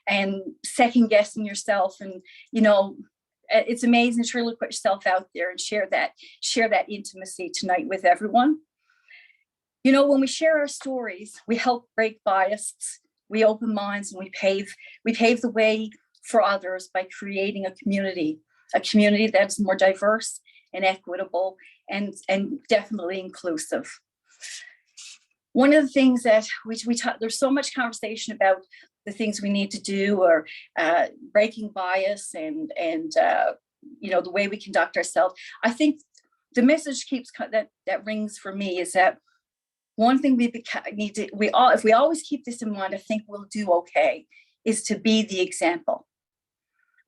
and second guessing yourself, and it's amazing to really put yourself out there and share that intimacy tonight with everyone. When we share our stories, we help break bias, we open minds, and we pave the way for others by creating a community that's more diverse and equitable and definitely inclusive. One of the things that there's so much conversation about the things we need to do, or breaking bias and the way we conduct ourselves. I think the message that rings for me is that one thing if we always keep this in mind, I think we'll do okay, is to be the example.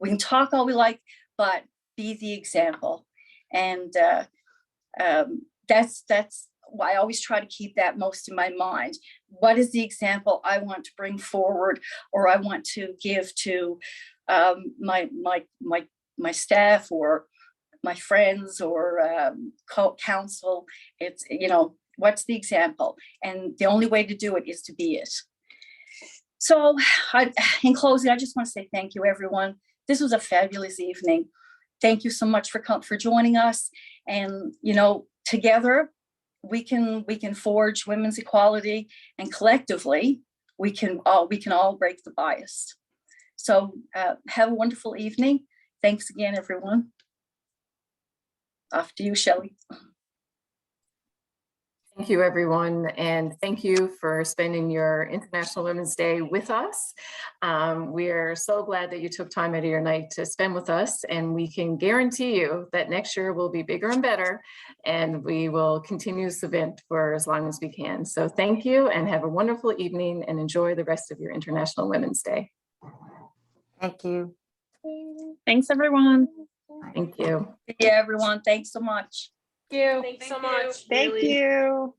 We can talk all we like, but be the example. And that's I always try to keep that most in my mind. What is the example I want to bring forward, or I want to give to my staff or my friends or council? It's, you know, what's the example? And the only way to do it is to be it. So in closing, I just want to say thank you, everyone. This was a fabulous evening. Thank you so much for joining us. And, you know, together we can forge women's equality, and collectively we can all break the bias. So have a wonderful evening. Thanks again, everyone. Off to you, Shelley. Thank you, everyone, and thank you for spending your International Women's Day with us. We're so glad that you took time out of your night to spend with us, and we can guarantee you that next year will be bigger and better, and we will continue this event for as long as we can. So thank you, and have a wonderful evening, and enjoy the rest of your International Women's Day. Thank you. Thanks, everyone. Thank you. Yeah, everyone. Thanks so much. Thank you. Thanks so much. Thank Really. you.